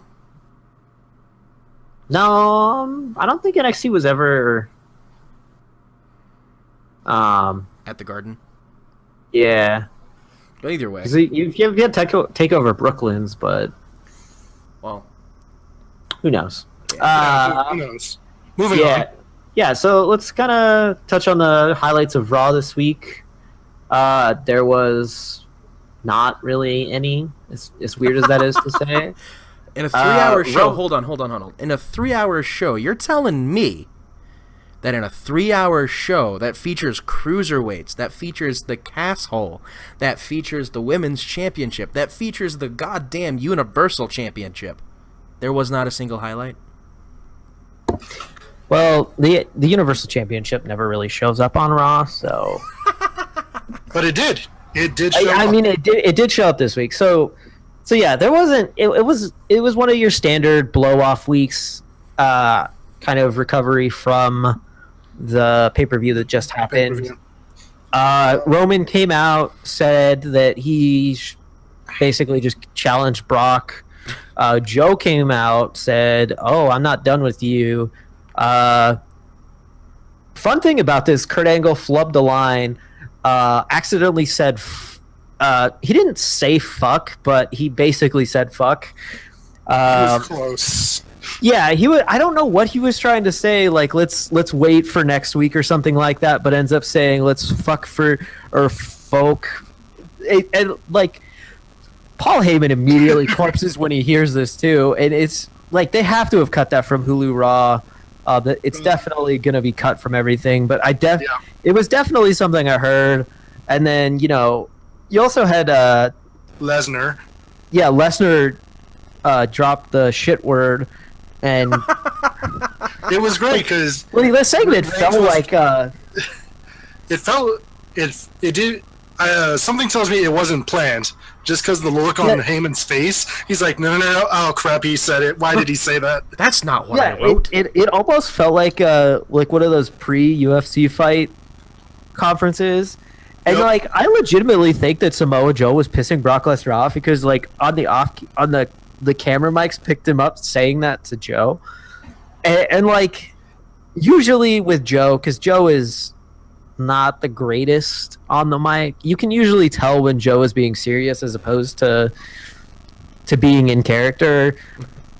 No, I don't think NXT was ever at the Garden? Yeah. But either way. You've had TakeOver Brooklyn's, but well, who knows? Who knows? Moving on. Yeah, so let's kind of touch on the highlights of Raw this week. There was not really any, as weird as that is to say. In a 3-hour show, hold on. In a 3-hour show, you're telling me that in a 3-hour show that features cruiserweights, that features the casshole, that features the women's championship, that features the goddamn Universal Championship, there was not a single highlight? Well, the Universal Championship never really shows up on Raw, so. But it did. It did show up. I mean, it did show up this week. So yeah, there wasn't. It was one of your standard blow off weeks, kind of recovery from the pay-per-view that just happened. Roman came out, said that he basically just challenged Brock. Joe came out, said, "Oh, I'm not done with you." Fun thing about this, Kurt Angle flubbed a line, accidentally said, he didn't say fuck, but he basically said fuck. He was close. Yeah, I don't know what he was trying to say, like let's wait for next week or something like that, but ends up saying let's fuck for, or folk. And like, Paul Heyman immediately corpses when he hears this too, and it's like they have to have cut that from Hulu Raw. It's definitely going to be cut from everything, but it was definitely something I heard. And then, you also had Lesnar. Yeah, Lesnar dropped the shit word, and it was great because the segment felt like it did. Something tells me it wasn't planned. Just because the look on Heyman's face, he's like, no, oh crap, he said it. Why did he say that? That's not what I wrote. It almost felt like one of those pre-UFC fight conferences. And like, I legitimately think that Samoa Joe was pissing Brock Lesnar off because like on the camera mics picked him up saying that to Joe. And like, usually with Joe, because Joe is not the greatest on the mic, you can usually tell when Joe is being serious as opposed to being in character,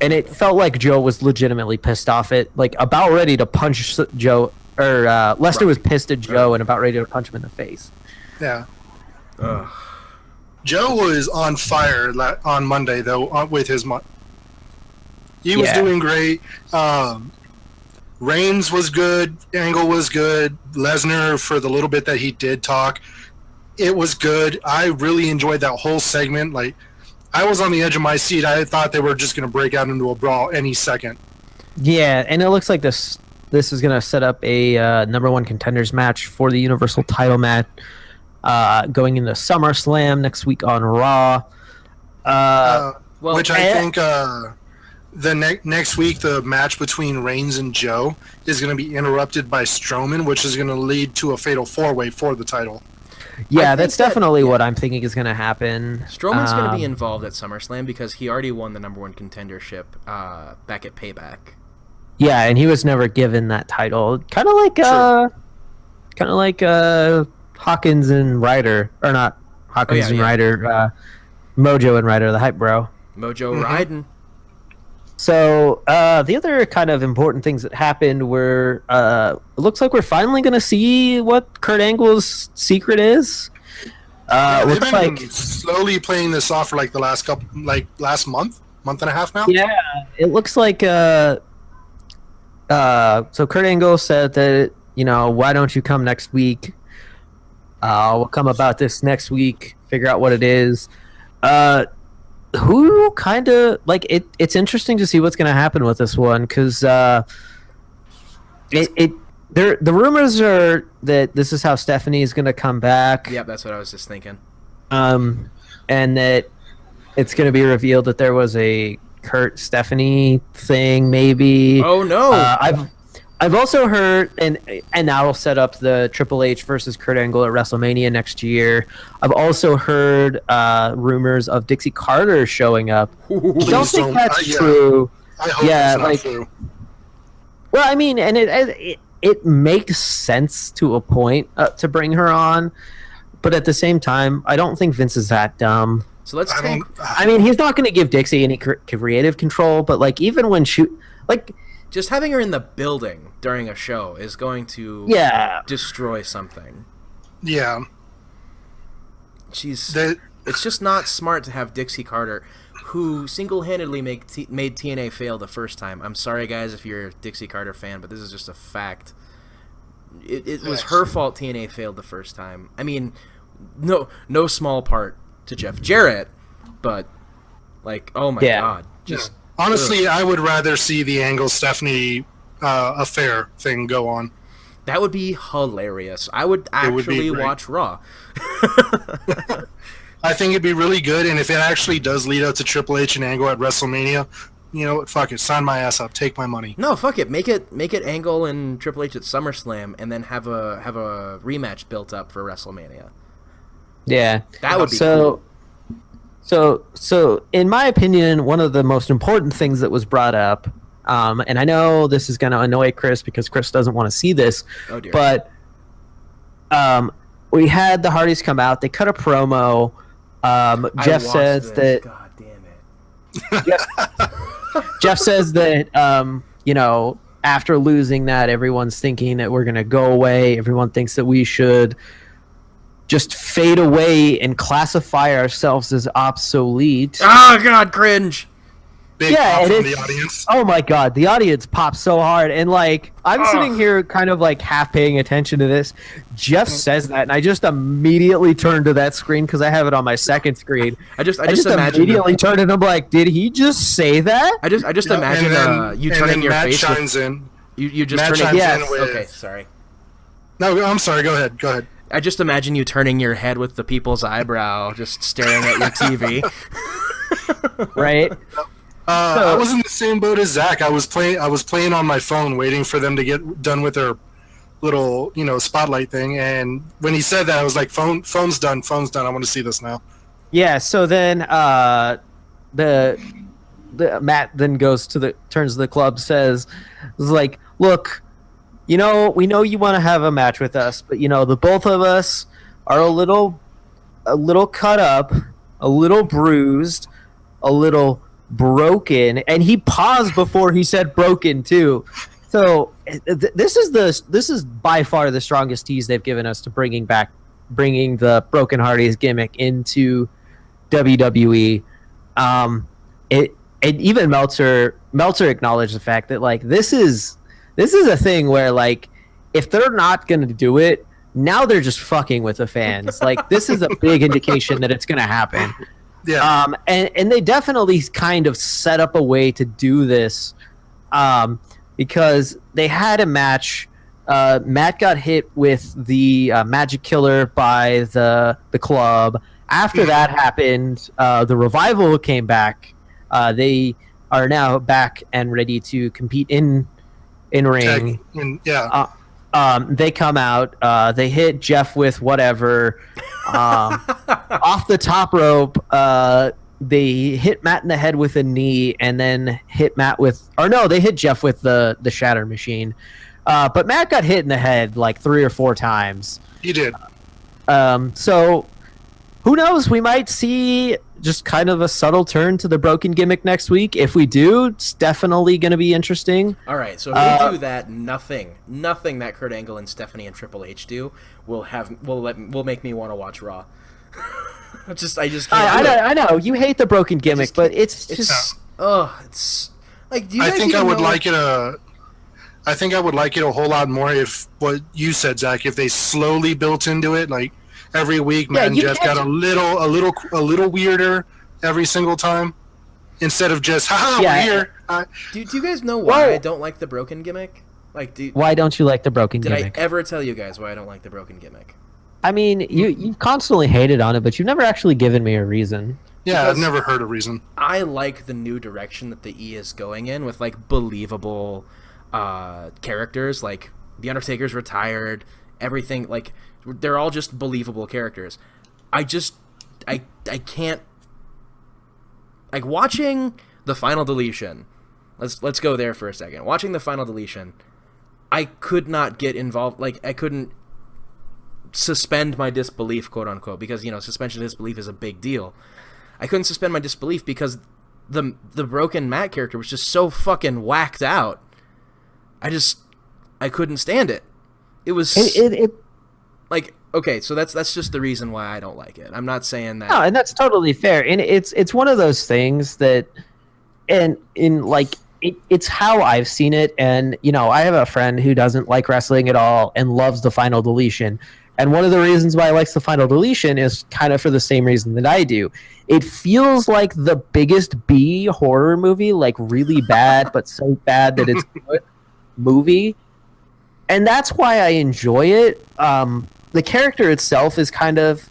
and it felt like Joe was legitimately pissed off about ready to punch Joe, or Lesnar was pissed at Joe and about ready to punch him in the face. Yeah. Joe was on fire on Monday though with his he was doing great. Reigns was good. Angle was good. Lesnar, for the little bit that he did talk, it was good. I really enjoyed that whole segment. Like, I was on the edge of my seat. I thought they were just going to break out into a brawl any second. Yeah, and it looks like this is going to set up a number one contenders match for the Universal title match going into SummerSlam next week on Raw. Which I think... the next week, the match between Reigns and Joe is going to be interrupted by Strowman, which is going to lead to a fatal 4-way for the title. Yeah, think that's that- definitely what I'm thinking is going to happen. Strowman's going to be involved at SummerSlam because he already won the number one contendership back at Payback. Yeah, and he was never given that title. Kind of like Hawkins and Ryder, or not Hawkins and Ryder, Mojo and Ryder, the hype bro. Mojo riding. So the other kind of important things that happened were it looks like we're finally going to see what Kurt Angle's secret is. They've Looks been like slowly playing this off for like the last month and a half now. yeah, it looks like so Kurt Angle said that why don't you come next week? We'll come about this next week, figure out what it is. Who kind of like it? It's interesting to see what's going to happen with this one because the rumors are that this is how Stephanie is going to come back. Yep, that's what I was just thinking. And that it's going to be revealed that there was a Kurt Stephanie thing, maybe. Oh no! I've also heard, and that'll set up the Triple H versus Kurt Angle at WrestleMania next year. I've also heard rumors of Dixie Carter showing up. I don't think that's true. I hope it's not true. Well, I mean, and it makes sense to a point to bring her on, but at the same time, I don't think Vince is that dumb. So let's take. I mean, he's not going to give Dixie any creative control, but like even when just having her in the building during a show is going to destroy something. Yeah. It's just not smart to have Dixie Carter, who single-handedly made TNA fail the first time. I'm sorry, guys, if you're a Dixie Carter fan, but this is just a fact. It was her fault TNA failed the first time. I mean, no small part to Jeff Jarrett, but, like, oh my god. Just... Yeah. Honestly, I would rather see the Angle Stephanie affair thing go on. That would be hilarious. I would actually watch Raw. I think it'd be really good, and if it actually does lead up to Triple H and Angle at WrestleMania, fuck it, sign my ass up, take my money. No, fuck it, make it Angle and Triple H at SummerSlam, and then have a rematch built up for WrestleMania. Yeah, that would be cool. So, in my opinion, one of the most important things that was brought up, and I know this is going to annoy Chris because Chris doesn't want to see this, but we had the Hardys come out. They cut a promo. Jeff says that. God damn it. Jeff says that after losing that, everyone's thinking that we're going to go away. Everyone thinks that we should just fade away and classify ourselves as obsolete. Oh god, cringe. Big pop from the audience. Oh my god, the audience pops so hard, and like I'm sitting here kind of like half paying attention to this. Jeff says that, and I just immediately turned to that screen because I have it on my second screen. I just immediately turned and I'm like, did he just say that? I just imagine you turning your Matt face. Chimes in. You just Matt turning. Chimes in with, okay, sorry. No, I'm sorry. Go ahead. I just imagine you turning your head with the people's eyebrow, just staring at your TV. Right. I was in the same boat as Zach. I was playing on my phone, waiting for them to get done with their little, spotlight thing. And when he said that, I was like, "Phone's done. I want to see this now." Yeah. So then, the Matt then turns to the club, says, like, look. We know you want to have a match with us, but the both of us are a little cut up, a little bruised, a little broken, and he paused before he said broken too. So this is by far the strongest tease they've given us to bringing the Broken Hardys gimmick into WWE. And even Meltzer acknowledged the fact that like this is a thing where, like, if they're not going to do it, now they're just fucking with the fans. Like, this is a big indication that it's going to happen. Yeah. And they definitely kind of set up a way to do this because they had a match. Matt got hit with the Magic Killer by the club. After that happened, the Revival came back. They are now back and ready to compete in ring. They come out. They hit Jeff with whatever off the top rope. They hit Matt in the head with a knee, and then hit Matt with, or no, they hit Jeff with the shatter machine. But Matt got hit in the head like 3 or 4 times. He did. So who knows? We might see just kind of a subtle turn to the broken gimmick next week. If we do, it's definitely going to be interesting. All right, so if we do that, nothing that Kurt Angle and Stephanie and Triple H do will make me want to watch Raw. I just can't. I know you hate the broken gimmick, but it's like. Do you I guys think I even would know, like it I think I would like it a whole lot more if what you said, Zach, if they slowly built into it, like every week, Matt and Jeff got a little weirder every single time, instead of just we're here. Do you guys know why I don't like the broken gimmick? Like, why don't you like the broken did gimmick? I ever tell you guys why I don't like the broken gimmick? I mean, you've constantly hated on it, but you've never actually given me a reason. Yeah, Because I've never heard a reason. I like the new direction that the E is going in with like believable characters. Like the Undertaker's retired, everything, like they're all just believable characters. I can't, like, watching the Final Deletion. Let's go there for a second. Watching the Final Deletion, I could not get involved. Like, I couldn't suspend my disbelief, quote unquote, because, you know, suspension of disbelief is a big deal. I couldn't suspend my disbelief because the broken Matt character was just so fucking whacked out. I couldn't stand it. It was like, okay, so that's just the reason why I don't like it. I'm not saying that. No, and that's totally fair. And it's one of those things that, and in like it's how I've seen it. And you know, I have a friend who doesn't like wrestling at all and loves the Final Deletion. And one of the reasons why I like the Final Deletion is kind of for the same reason that I do. It feels like the biggest B horror movie, like really bad, but so bad that it's good movie. And that's why I enjoy it. The character itself is kind of,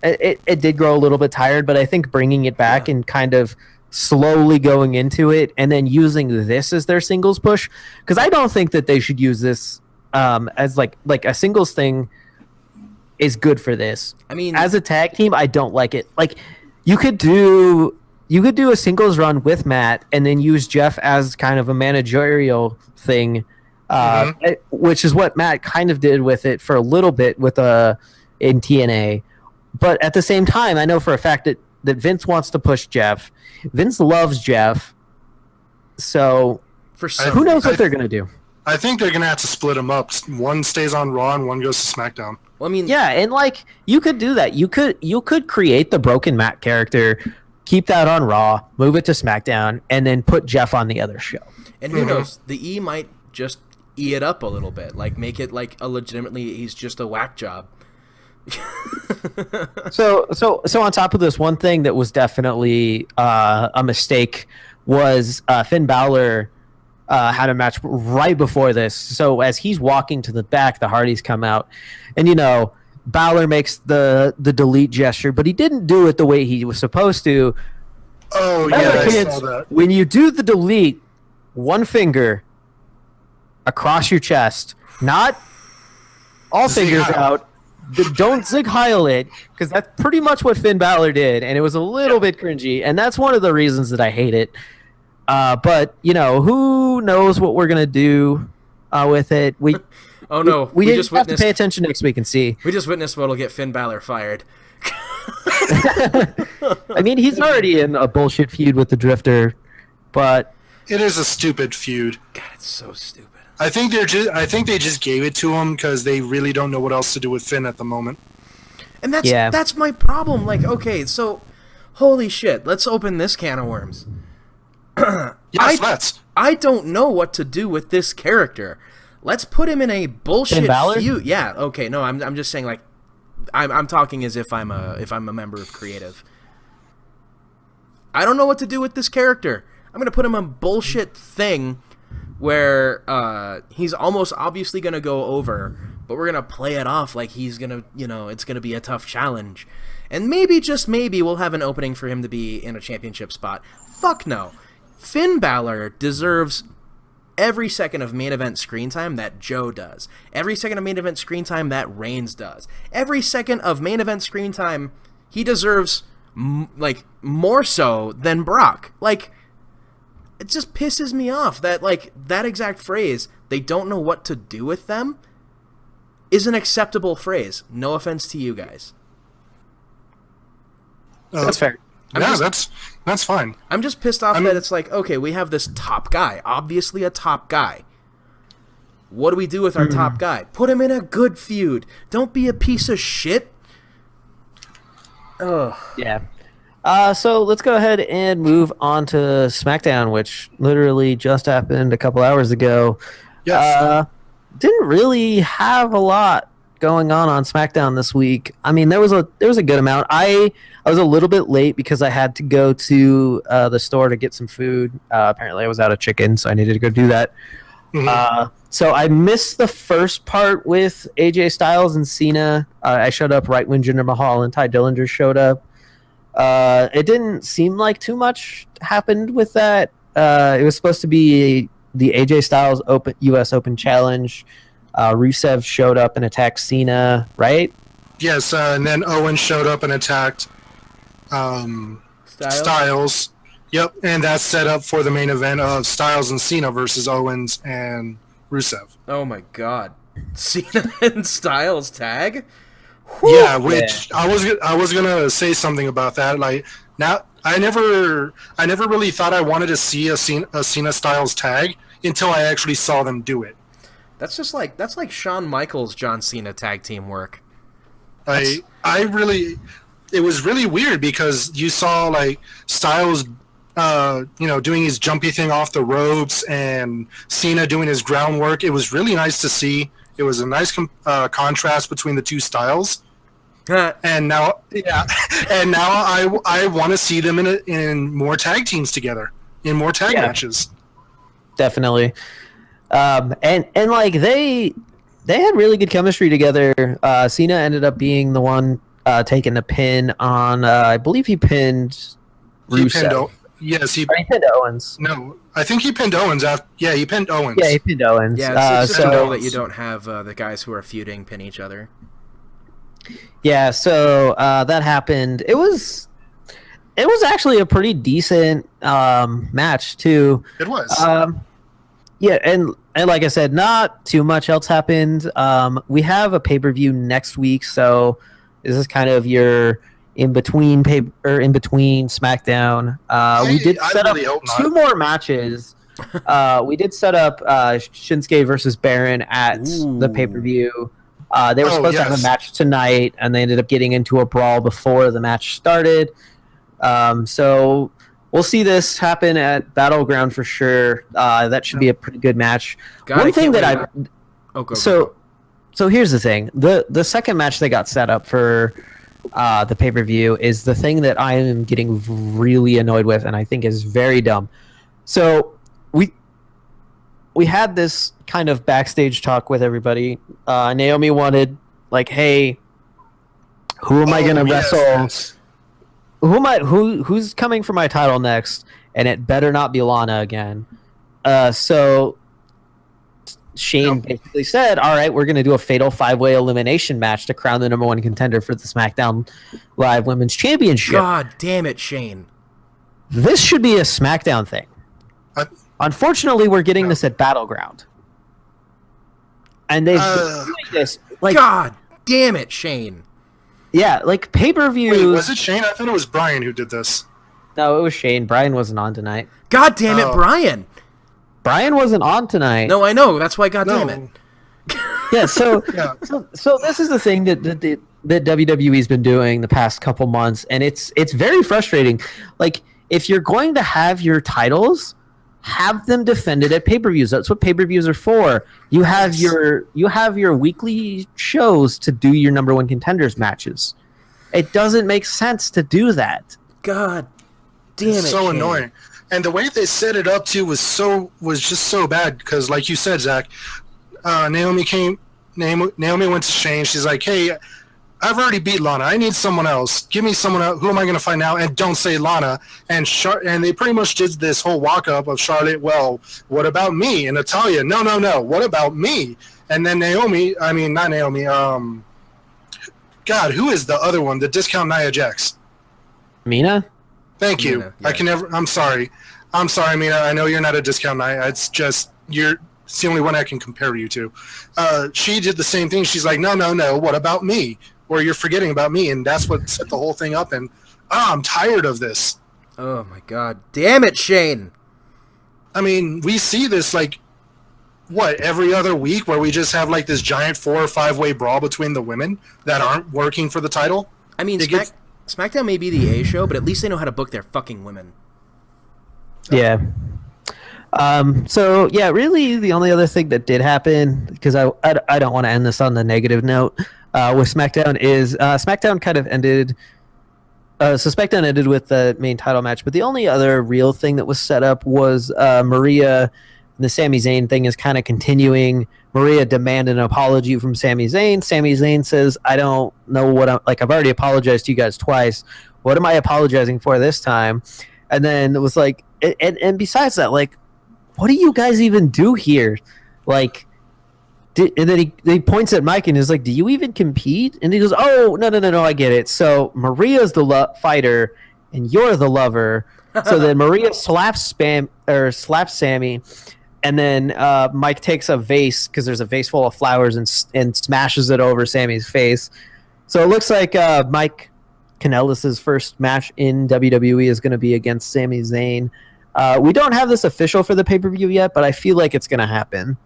it did grow a little bit tired, but I think bringing it back and kind of slowly going into it and then using this as their singles push, because I don't think that they should use this as like a singles thing is good for this. I mean, as a tag team, I don't like it. Like, you could do a singles run with Matt and then use Jeff as kind of a managerial thing, which is what Matt kind of did with it for a little bit with in TNA. But at the same time, I know for a fact that Vince wants to push Jeff. Vince loves Jeff. So who knows what they're going to do? I think they're going to have to split them up. One stays on Raw and one goes to SmackDown. Well, I mean, yeah, and like you could do that. You could create the broken Matt character, keep that on Raw, move it to SmackDown, and then put Jeff on the other show. And who knows? The E might just E it up a little bit, like make it like a legitimately he's just a whack job. So on top of this, one thing that was definitely a mistake was Finn Balor had a match right before this. So as he's walking to the back, the Hardys come out, and you know, Balor makes the delete gesture, but he didn't do it the way he was supposed to. Oh yeah, I saw that. When you do the delete, one finger across your chest, not all fingers out. Don't Zig Heil it, because that's pretty much what Finn Balor did, and it was a little bit cringy, and that's one of the reasons that I hate it. But you know, who knows what we're gonna do with it? We we just have to pay attention next week and see. We just witnessed what'll get Finn Balor fired. I mean, he's already in a bullshit feud with the Drifter, but it is a stupid feud. God, it's so stupid. I think they just gave it to him because they really don't know what else to do with Finn at the moment. And that's my problem. Like, okay, so holy shit, let's open this can of worms. Yes, let's. I don't know what to do with this character. Let's put him in a bullshit feud. Yeah, okay, no, I'm just saying, like, I'm talking as if I'm a member of creative. I don't know what to do with this character. I'm gonna put him in a bullshit thing where he's almost obviously gonna go over, but we're gonna play it off like he's gonna, you know, it's gonna be a tough challenge, and maybe, just maybe, we'll have an opening for him to be in a championship spot. Fuck no. Finn Balor deserves every second of main event screen time that Joe does, every second of main event screen time that Reigns does, every second of main event screen time he deserves more so than Brock. Like, it just pisses me off that that exact phrase, they don't know what to do with them, is an acceptable phrase. No offense to you guys. That's fair. That's fine. I'm just pissed off that it's like, okay, we have this top guy, obviously a top guy. What do we do with our top guy? Put him in a good feud. Don't be a piece of shit. Ugh. Yeah. So let's go ahead and move on to SmackDown, which literally just happened a couple hours ago. Yes. Didn't really have a lot going on SmackDown this week. I mean, there was a good amount. I was a little bit late because I had to go to the store to get some food. Apparently, I was out of chicken, so I needed to go do that. So I missed the first part with AJ Styles and Cena. I showed up right when Jinder Mahal and Ty Dillinger showed up. It didn't seem like too much happened with that. It was supposed to be the AJ Styles U.S. Open Challenge. Rusev showed up and attacked Cena, right? Yes, and then Owen showed up and attacked Styles. Yep, and that's set up for the main event of Styles and Cena versus Owens and Rusev. Oh my god. Cena and Styles tag? Whew. Yeah, which I was gonna say something about that. Like, now I never really thought I wanted to see a Cena Styles tag until I actually saw them do it. That's like Shawn Michaels John Cena tag team work. It was really weird because you saw like Styles doing his jumpy thing off the ropes and Cena doing his groundwork. It was really nice to see. It was a nice contrast between the two styles. And now I want to see them in more tag teams together, in more tag matches. Definitely. And like they had really good chemistry together. Cena ended up being the one taking the pin on. I believe he pinned Rusev. He pinned Owens. No, I think he pinned Owens. He pinned Owens. Yeah, he pinned Owens. Yeah, it's just to know that you don't have the guys who are feuding pin each other. Yeah, so that happened. It was actually a pretty decent match too. It was. Yeah, and like I said, not too much else happened. We have a pay-per-view next week, so this is kind of your in between SmackDown. We did set up two more matches. We did set up Shinsuke versus Baron at the pay-per-view. They were supposed to have a match tonight, and they ended up getting into a brawl before the match started. So we'll see this happen at Battleground for sure. That should be a pretty good match. One thing that So here's the thing. The second match they got set up for the pay-per-view is the thing that I am getting really annoyed with, and I think is very dumb. So we had this kind of backstage talk with everybody. Naomi wanted, like, hey, who am I going to wrestle? Yes. Who's coming for my title next? And it better not be Lana again. So Shane basically said, all right, we're going to do a fatal 5-way elimination match to crown the number one contender for the SmackDown Live Women's Championship. God damn it, Shane. This should be a SmackDown thing. Unfortunately, we're getting this at Battleground. And they've been doing this. Like, God damn it, Shane. Yeah, like pay-per-views. Wait, was it Shane? I thought it was Brian who did this. No, it was Shane. Brian wasn't on tonight. God damn it, Brian. Brian wasn't on tonight. No, I know. That's why. God damn it. Yeah. So this is the thing that WWE's been doing the past couple months, and it's very frustrating. Like, if you're going to have your titles, have them defended at pay-per-views. That's what pay-per-views are for. You have your weekly shows to do your number one contenders matches. It doesn't make sense to do that. God damn it. It's so annoying. And the way they set it up too was just so bad because, like you said, Zach, Naomi went to Shane. She's like, "Hey, I've already beat Lana. I need someone else. Give me someone else. Who am I going to fight now? And don't say Lana. And they pretty much did this whole walk-up of Charlotte, well, what about me? And Natalya, no. What about me? And then not Naomi. God, who is the other one? The discount Nia Jax. Mina? Thank you. Mina, yeah. I can never. I'm sorry, Mina. I know you're not a discount Nia. It's just it's the only one I can compare you to. She did the same thing. She's like, no. What about me? Or you're forgetting about me, and that's what set the whole thing up. And I'm tired of this. Oh my god, damn it, Shane! I mean, we see this like every other week, where we just have like this giant 4 or 5 way brawl between the women that aren't working for the title. I mean, SmackDown may be the A show, but at least they know how to book their fucking women. Yeah. So yeah, really the only other thing that did happen, because I don't want to end this on the negative note, with SmackDown is SmackDown kind of ended. So SmackDown ended with the main title match, but the only other real thing that was set up was Maria. The Sami Zayn thing is kind of continuing. Maria demanded an apology from Sami Zayn. Sami Zayn says, I don't know what I've already apologized to you guys twice. What am I apologizing for this time? And then it was like, and besides that, like, what do you guys even do here? Like, and then he points at Mike and is like, do you even compete? And he goes, oh, no, I get it. So Maria's the fighter and you're the lover. So then Maria slaps Sami, and then Mike takes a vase, because there's a vase full of flowers, and smashes it over Sami's face. So it looks like Mike Kanellis' first match in WWE is going to be against Sami Zayn. We don't have this official for the pay-per-view yet, but I feel like it's going to happen.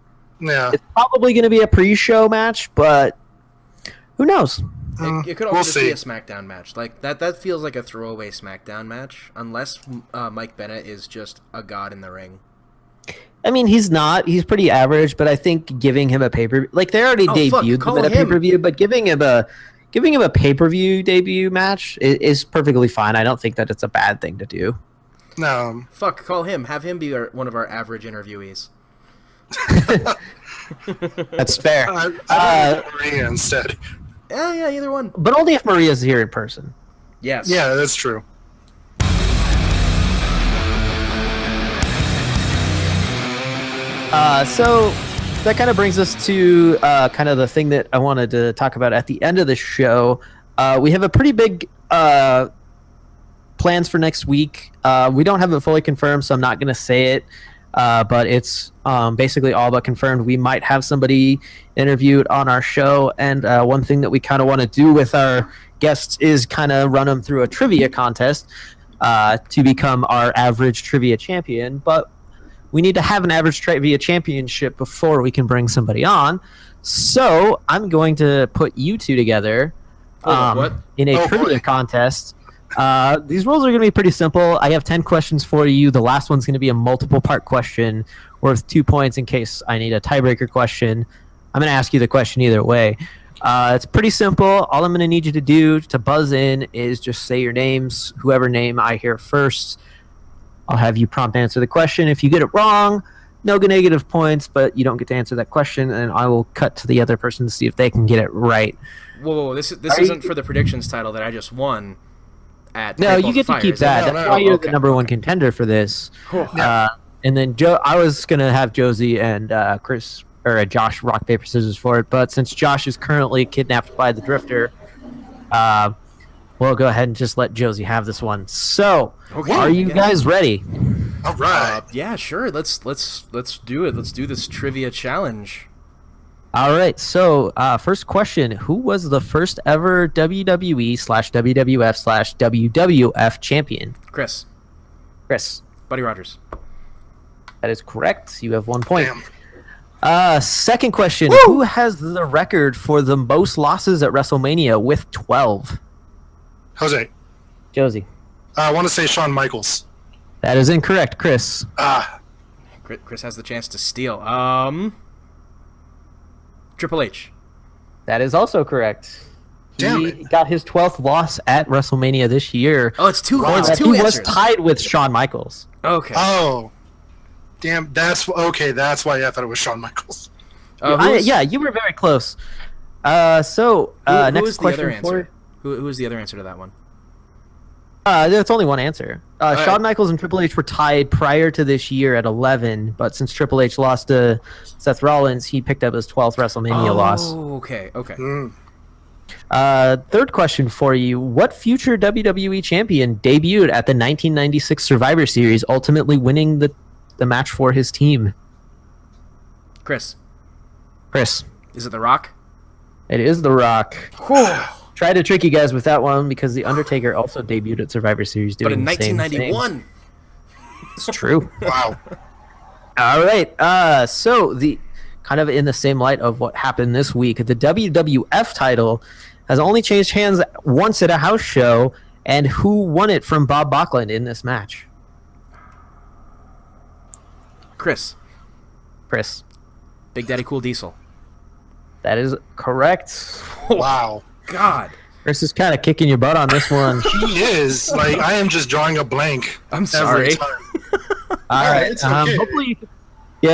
Yeah. It's probably going to be a pre-show match, but who knows? It could also we'll just see. be a SmackDown match. Like that feels like a throwaway SmackDown match, unless Mike Bennett is just a god in the ring. I mean, he's not. He's pretty average, but I think giving him a pay-per-view, like they already debuted him at a pay-per-view, but giving him a pay-per-view debut match is perfectly fine. I don't think that it's a bad thing to do. No. Fuck, call him. Have him be one of our average interviewees. That's fair. I Maria instead. Yeah, either one. But only if Maria's here in person. Yes. Yeah, that's true. So that kind of brings us to kind of the thing that I wanted to talk about at the end of the show. We have a pretty big plans for next week. We don't have it fully confirmed, so I'm not going to say it. But it's basically all but confirmed. We might have somebody interviewed on our show, and one thing that we kind of want to do with our guests is kind of run them through a trivia contest to become our average trivia champion. But we need to have an average trivia championship before we can bring somebody on. So I'm going to put you two together in a trivia contest. These rules are going to be pretty simple. I have 10 questions for you. The last one's going to be a multiple part question worth 2 points in case I need a tiebreaker question. I'm going to ask you the question either way. It's pretty simple. All I'm going to need you to do to buzz in is just say your names, whoever name I hear first. I'll have you prompt answer the question. If you get it wrong, no negative points, but you don't get to answer that question, and I will cut to the other person to see if they can get it right. Whoa, this isn't for the predictions title that I just won. No, you get to keep that. That's why you're the number one contender for this. And then I was gonna have Josie and Chris or Josh rock paper scissors for it, but since Josh is currently kidnapped by the Drifter, we'll go ahead and just let Josie have this one. So, are you guys ready? All right. Yeah, sure. Let's do it. Let's do this trivia challenge. All right, so first question. Who was the first ever WWE/WWF/WWF champion? Chris. Buddy Rogers. That is correct. You have 1 point. Damn. Second question. Woo! Who has the record for the most losses at WrestleMania with 12? Jose. Josie. I want to say Shawn Michaels. That is incorrect, Chris. Chris has the chance to steal. Triple H. That is also correct. Damn He it. got his 12th loss at WrestleMania this year. Oh, it's two. Wow. It's That two he was answers. tied with Shawn Michaels. Okay. Oh. Damn, that's okay. That's why I thought it was Shawn Michaels. Who's- Yeah, you were very close. Who next was the other question answer? Who was the other answer to that one? There's only one answer. Shawn Michaels and Triple H were tied prior to this year at 11, but since Triple H lost to Seth Rollins, he picked up his 12th WrestleMania loss. Oh, okay. Third question for you. What future WWE champion debuted at the 1996 Survivor Series, ultimately winning the match for his team? Chris. Is it The Rock? It is The Rock. Tried to trick you guys with that one because The Undertaker also debuted at Survivor Series doing But in the same 1991. thing. It's true. Wow. All right. So the kind of in the same light of what happened this week, the WWF title has only changed hands once at a house show, and who won it from Bob Backlund in this match? Chris. Big Daddy Cool Diesel. That is correct. Wow. God. Chris is kind of kicking your butt on this one. He is. Like, I am just drawing a blank. I'm sorry. All right. It's okay.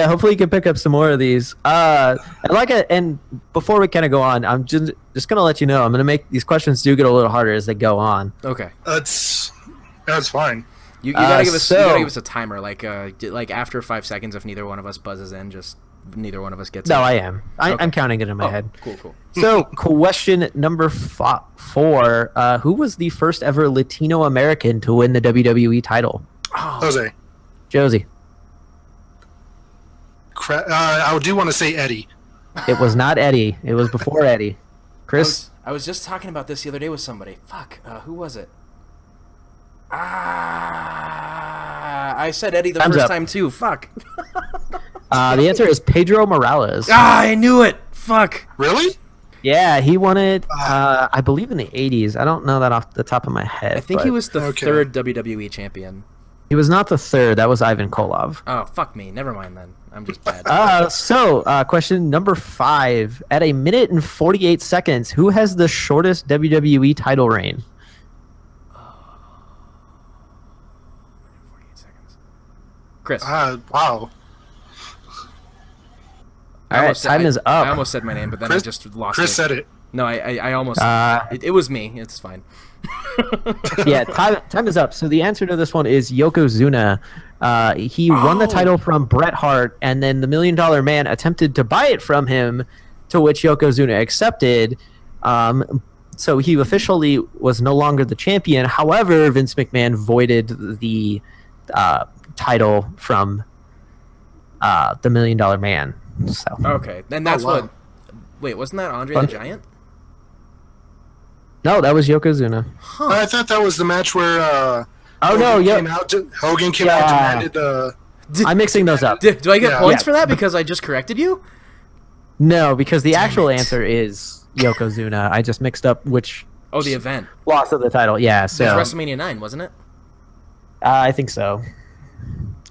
Hopefully you can pick up some more of these. And before we kind of go on, I'm just gonna let you know I'm gonna make these questions do get a little harder as they go on. Okay. That's fine. You gotta give us a timer, like after 5 seconds, if neither one of us buzzes in, just neither one of us gets. No, it. I am. I'm counting it in my head. Cool. So, question number 4: who was the first ever Latino American to win the WWE title? Jose. Josie. I do want to say Eddie. It was not Eddie. It was before Eddie. Chris. I was just talking about this the other day with somebody. Fuck. Who was it? I said Eddie the first time too. Fuck. The answer is Pedro Morales. I knew it. Fuck. Really? Yeah, he won it, I believe, in the 80s. I don't know that off the top of my head. I think he was the third WWE champion. He was not the third. That was Ivan Koloff. Oh, fuck me. Never mind then. I'm just bad. Question number 5. At 1 minute and 48 seconds, who has the shortest WWE title reign? 48 seconds. Chris. Wow. All right, time is up. I almost said my name, but then I just lost Chris it. said it. No, I almost... it was me. It's fine. Yeah, time is up. So the answer to this one is Yokozuna. He won the title from Bret Hart, and then the $1 Million Man attempted to buy it from him, to which Yokozuna accepted. So he officially was no longer the champion. However, Vince McMahon voided the title from the $1 Million Man. So. Okay, and that's what... Wait, wasn't that Andre the Giant? No, that was Yokozuna. Huh. I thought that was the match where Hogan came out demanded the... I'm mixing those up. Do I get points for that because I just corrected you? No, because the actual answer is Yokozuna. I just mixed up which... Oh, the event. Loss of the title, yeah. So it was WrestleMania 9, wasn't it? I think so.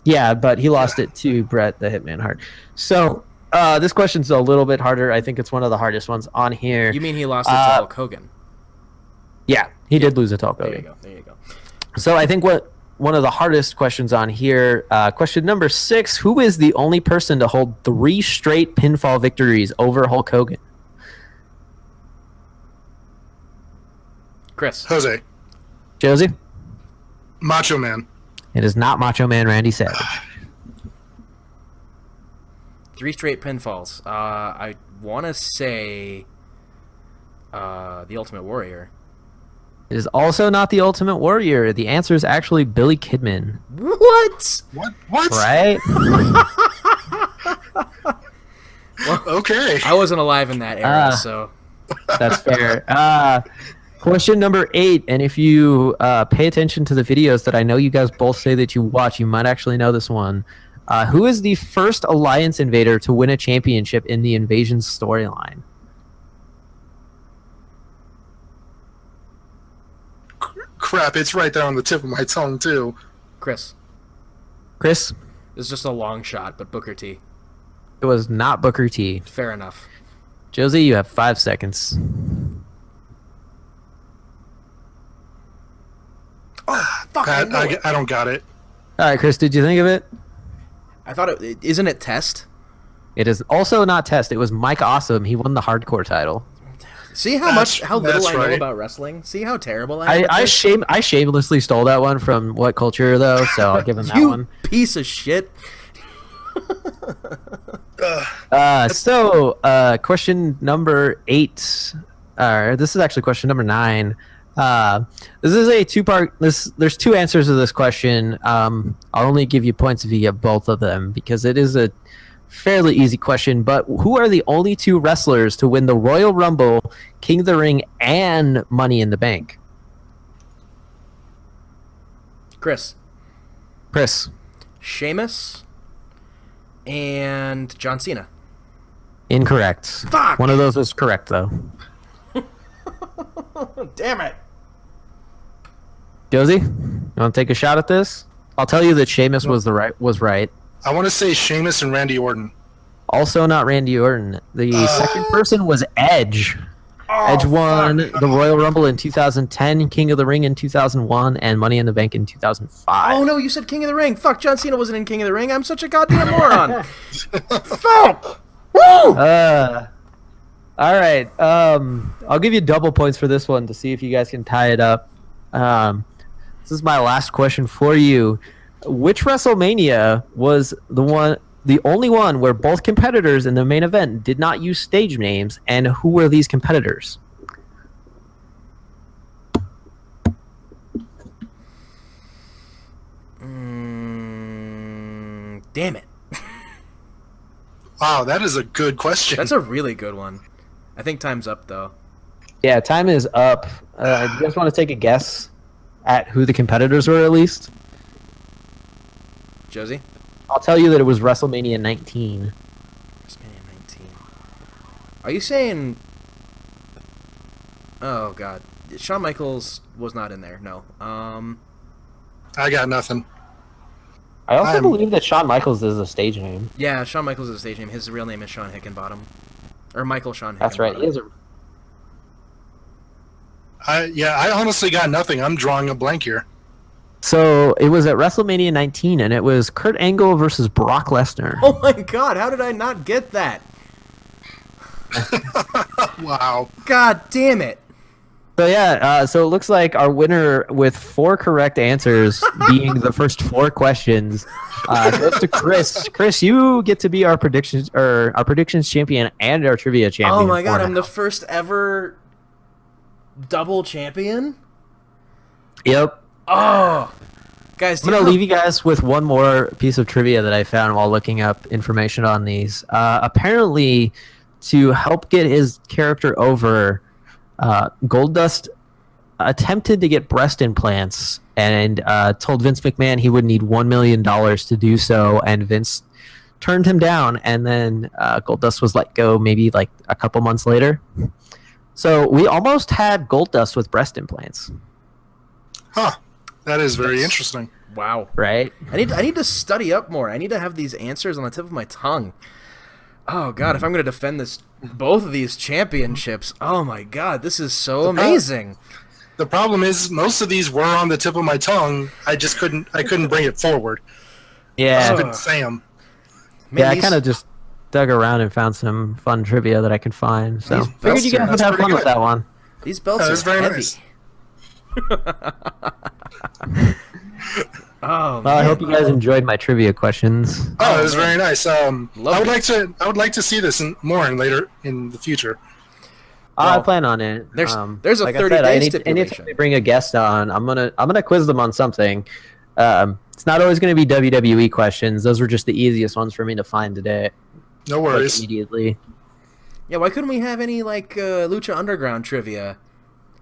Yeah, but he lost it to Bret the Hitman Hart. So this question's a little bit harder. I think it's one of the hardest ones on here. You mean he lost it to Hulk Hogan? Yeah, he did lose it to Hulk Hogan. There you go. So I think one of the hardest questions on here, question number 6, who is the only person to hold 3 straight pinfall victories over Hulk Hogan? Chris. Jose. Josie? Macho Man. It is not Macho Man Randy Savage. 3 straight pinfalls. I want to say the Ultimate Warrior. It is also not the Ultimate Warrior. The answer is actually Billy Kidman. What? What? Right? Well, okay. I wasn't alive in that era, so... That's fair. Question number 8, and if you pay attention to the videos that I know you guys both say that you watch, you might actually know this one. Who is the first Alliance Invader to win a championship in the Invasion storyline? Crap, it's right there on the tip of my tongue, too. Chris. Chris? It's just a long shot, but Booker T. It was not Booker T. Fair enough. Josie, you have 5 seconds. Oh, fuck, Pat, I don't got it. All right, Chris, did you think of it? I thought isn't it Test? It is also not Test. It was Mike Awesome. He won the Hardcore title. See how little I know about wrestling. See how terrible I am. I shamelessly stole that one from What Culture though, so I'll give him that you one. Piece of shit. Question number 8. This is actually question number 9. This is a two-part. There's 2 answers to this question. I'll only give you points if you get both of them because it is a fairly easy question. But who are the only 2 wrestlers to win the Royal Rumble, King of the Ring, and Money in the Bank? Chris. Sheamus and John Cena. Incorrect. Fuck! One of those is correct though. Damn it. Josie, you want to take a shot at this? I'll tell you that Sheamus was right. I want to say Sheamus and Randy Orton. Also not Randy Orton. The second person was Edge. Edge won the Royal Rumble in 2010, King of the Ring in 2001, and Money in the Bank in 2005. Oh no, you said King of the Ring. Fuck, John Cena wasn't in King of the Ring. I'm such a goddamn moron. Fuck! Woo! All right. I'll give you double points for this one to see if you guys can tie it up. This is my last question for you. Which WrestleMania was the only one where both competitors in the main event did not use stage names, and who were these competitors? Damn it. Wow, that is a good question. That's a really good one. I think time's up, though. Yeah, time is up. Do you guys want to take a guess at who the competitors were at least? Josie? I'll tell you that it was WrestleMania 19. WrestleMania 19. Are you saying... Oh, God. Shawn Michaels was not in there, no. I got nothing. I also believe that Shawn Michaels is a stage name. Yeah, Shawn Michaels is a stage name. His real name is Sean Hickenbottom. Or Michael Sean Hickenbottom. That's right. He is I honestly got nothing. I'm drawing a blank here. So it was at WrestleMania 19, and it was Kurt Angle versus Brock Lesnar. Oh my God! How did I not get that? Wow. God damn it! So yeah, so it looks like our winner with 4 correct answers, being the first 4 questions, goes to Chris. Chris, you get to be our predictions champion and our trivia champion. Oh my God! I'm the first ever double champion. Yep. Oh, guys! I'm gonna leave you guys with one more piece of trivia that I found while looking up information on these. Apparently, to help get his character over, Goldust attempted to get breast implants and told Vince McMahon he would need $1 million to do so, and Vince turned him down, and then Goldust was let go maybe like a couple months later. So we almost had Goldust with breast implants. Huh. That is very interesting. Wow. Right? I need to study up more. I need to have these answers on the tip of my tongue. Oh God, if I'm going to defend both of these championships, oh my God, this is so amazing. The problem is most of these were on the tip of my tongue. I just couldn't bring it forward. Yeah. I couldn't say them. Man, I kind of just dug around and found some fun trivia that I could find. So figured you guys would have fun with that one. These belts are very heavy. Nice. Oh, well, I hope you guys enjoyed my trivia questions. Oh, it was very nice. I would like to see this more later in the future. I plan on it. There's a like 30-day stipulation. Anytime we bring a guest on, I'm gonna quiz them on something. It's not always gonna be WWE questions. Those were just the easiest ones for me to find today. No worries. Immediately. Yeah, why couldn't we have any like Lucha Underground trivia?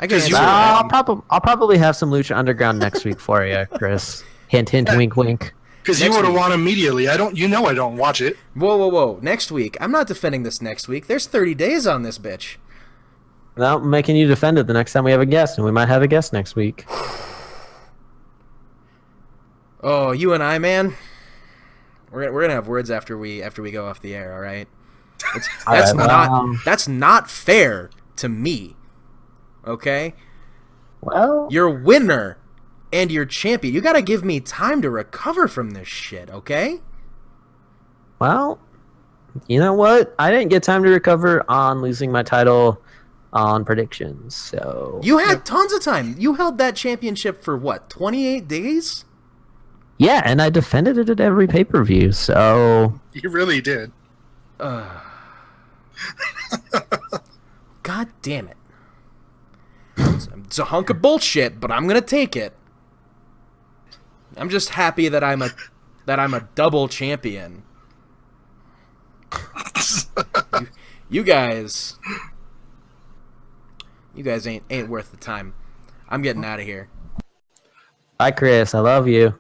I'll probably have some Lucha Underground next week for you, Chris. Hint, hint, wink, wink. Because you would have won immediately. I don't watch it. Whoa. Next week. I'm not defending this next week. There's 30 days on this bitch. No, I'm making you defend it the next time we have a guest, and we might have a guest next week. Oh, you and I, man. We're gonna have words after we go off the air, all right? That's not fair to me. Okay? Well, you're winner and you're champion. You gotta give me time to recover from this shit, okay? Well, you know what? I didn't get time to recover on losing my title on predictions. So You had tons of time. You held that championship for what, 28 days? yeah, and I defended it at every pay-per-view. So You really did. God damn it. It's a hunk of bullshit, but I'm gonna take it. I'm just happy that I'm a double champion. You guys ain't worth the time. I'm getting out of here. bye, Chris. I love you.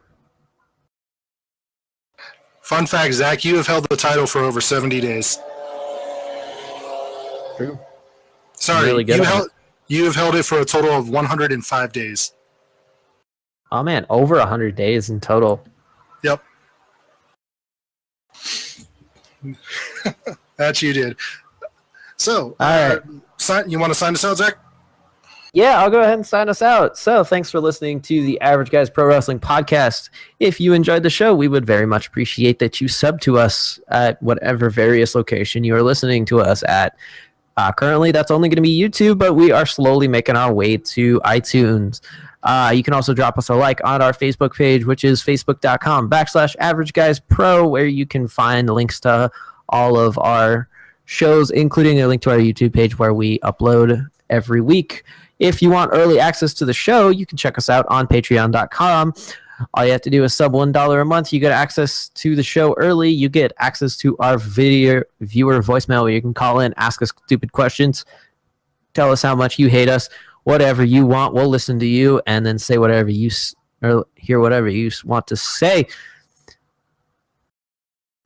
Fun fact, Zach, you have held the title for over 70 days. True. Sorry, Really good you have held it for a total of 105 days. Oh man, over 100 days in total. Yep. That you did. So, All right. you want to sign us out, Zach? Yeah, I'll go ahead and sign us out. So thanks for listening to the Average Guys Pro Wrestling Podcast. If you enjoyed the show, we would very much appreciate that you sub to us at whatever various location you are listening to us at. Currently, that's only going to be YouTube, but we are slowly making our way to iTunes. You can also drop us a like on our Facebook page, which is facebook.com/AverageGuysPro, where you can find links to all of our shows, including a link to our YouTube page where we upload every week. If you want early access to the show, you can check us out on patreon.com. All you have to do is sub $1 a month. You get access to the show early. You get access to our video viewer voicemail where you can call in, ask us stupid questions, tell us how much you hate us, whatever you want. We'll listen to you and then say whatever you or hear whatever you want to say.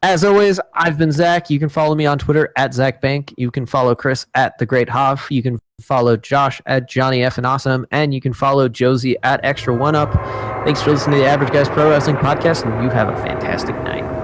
As always, I've been Zach. You can follow me on Twitter at ZachBank. You can follow Chris at The Great Haaf. You can follow Josh at Johnny F and Awesome. And you can follow Josie at Extra One Up. Thanks for listening to the Average Guys Pro Wrestling Podcast, and you have a fantastic night.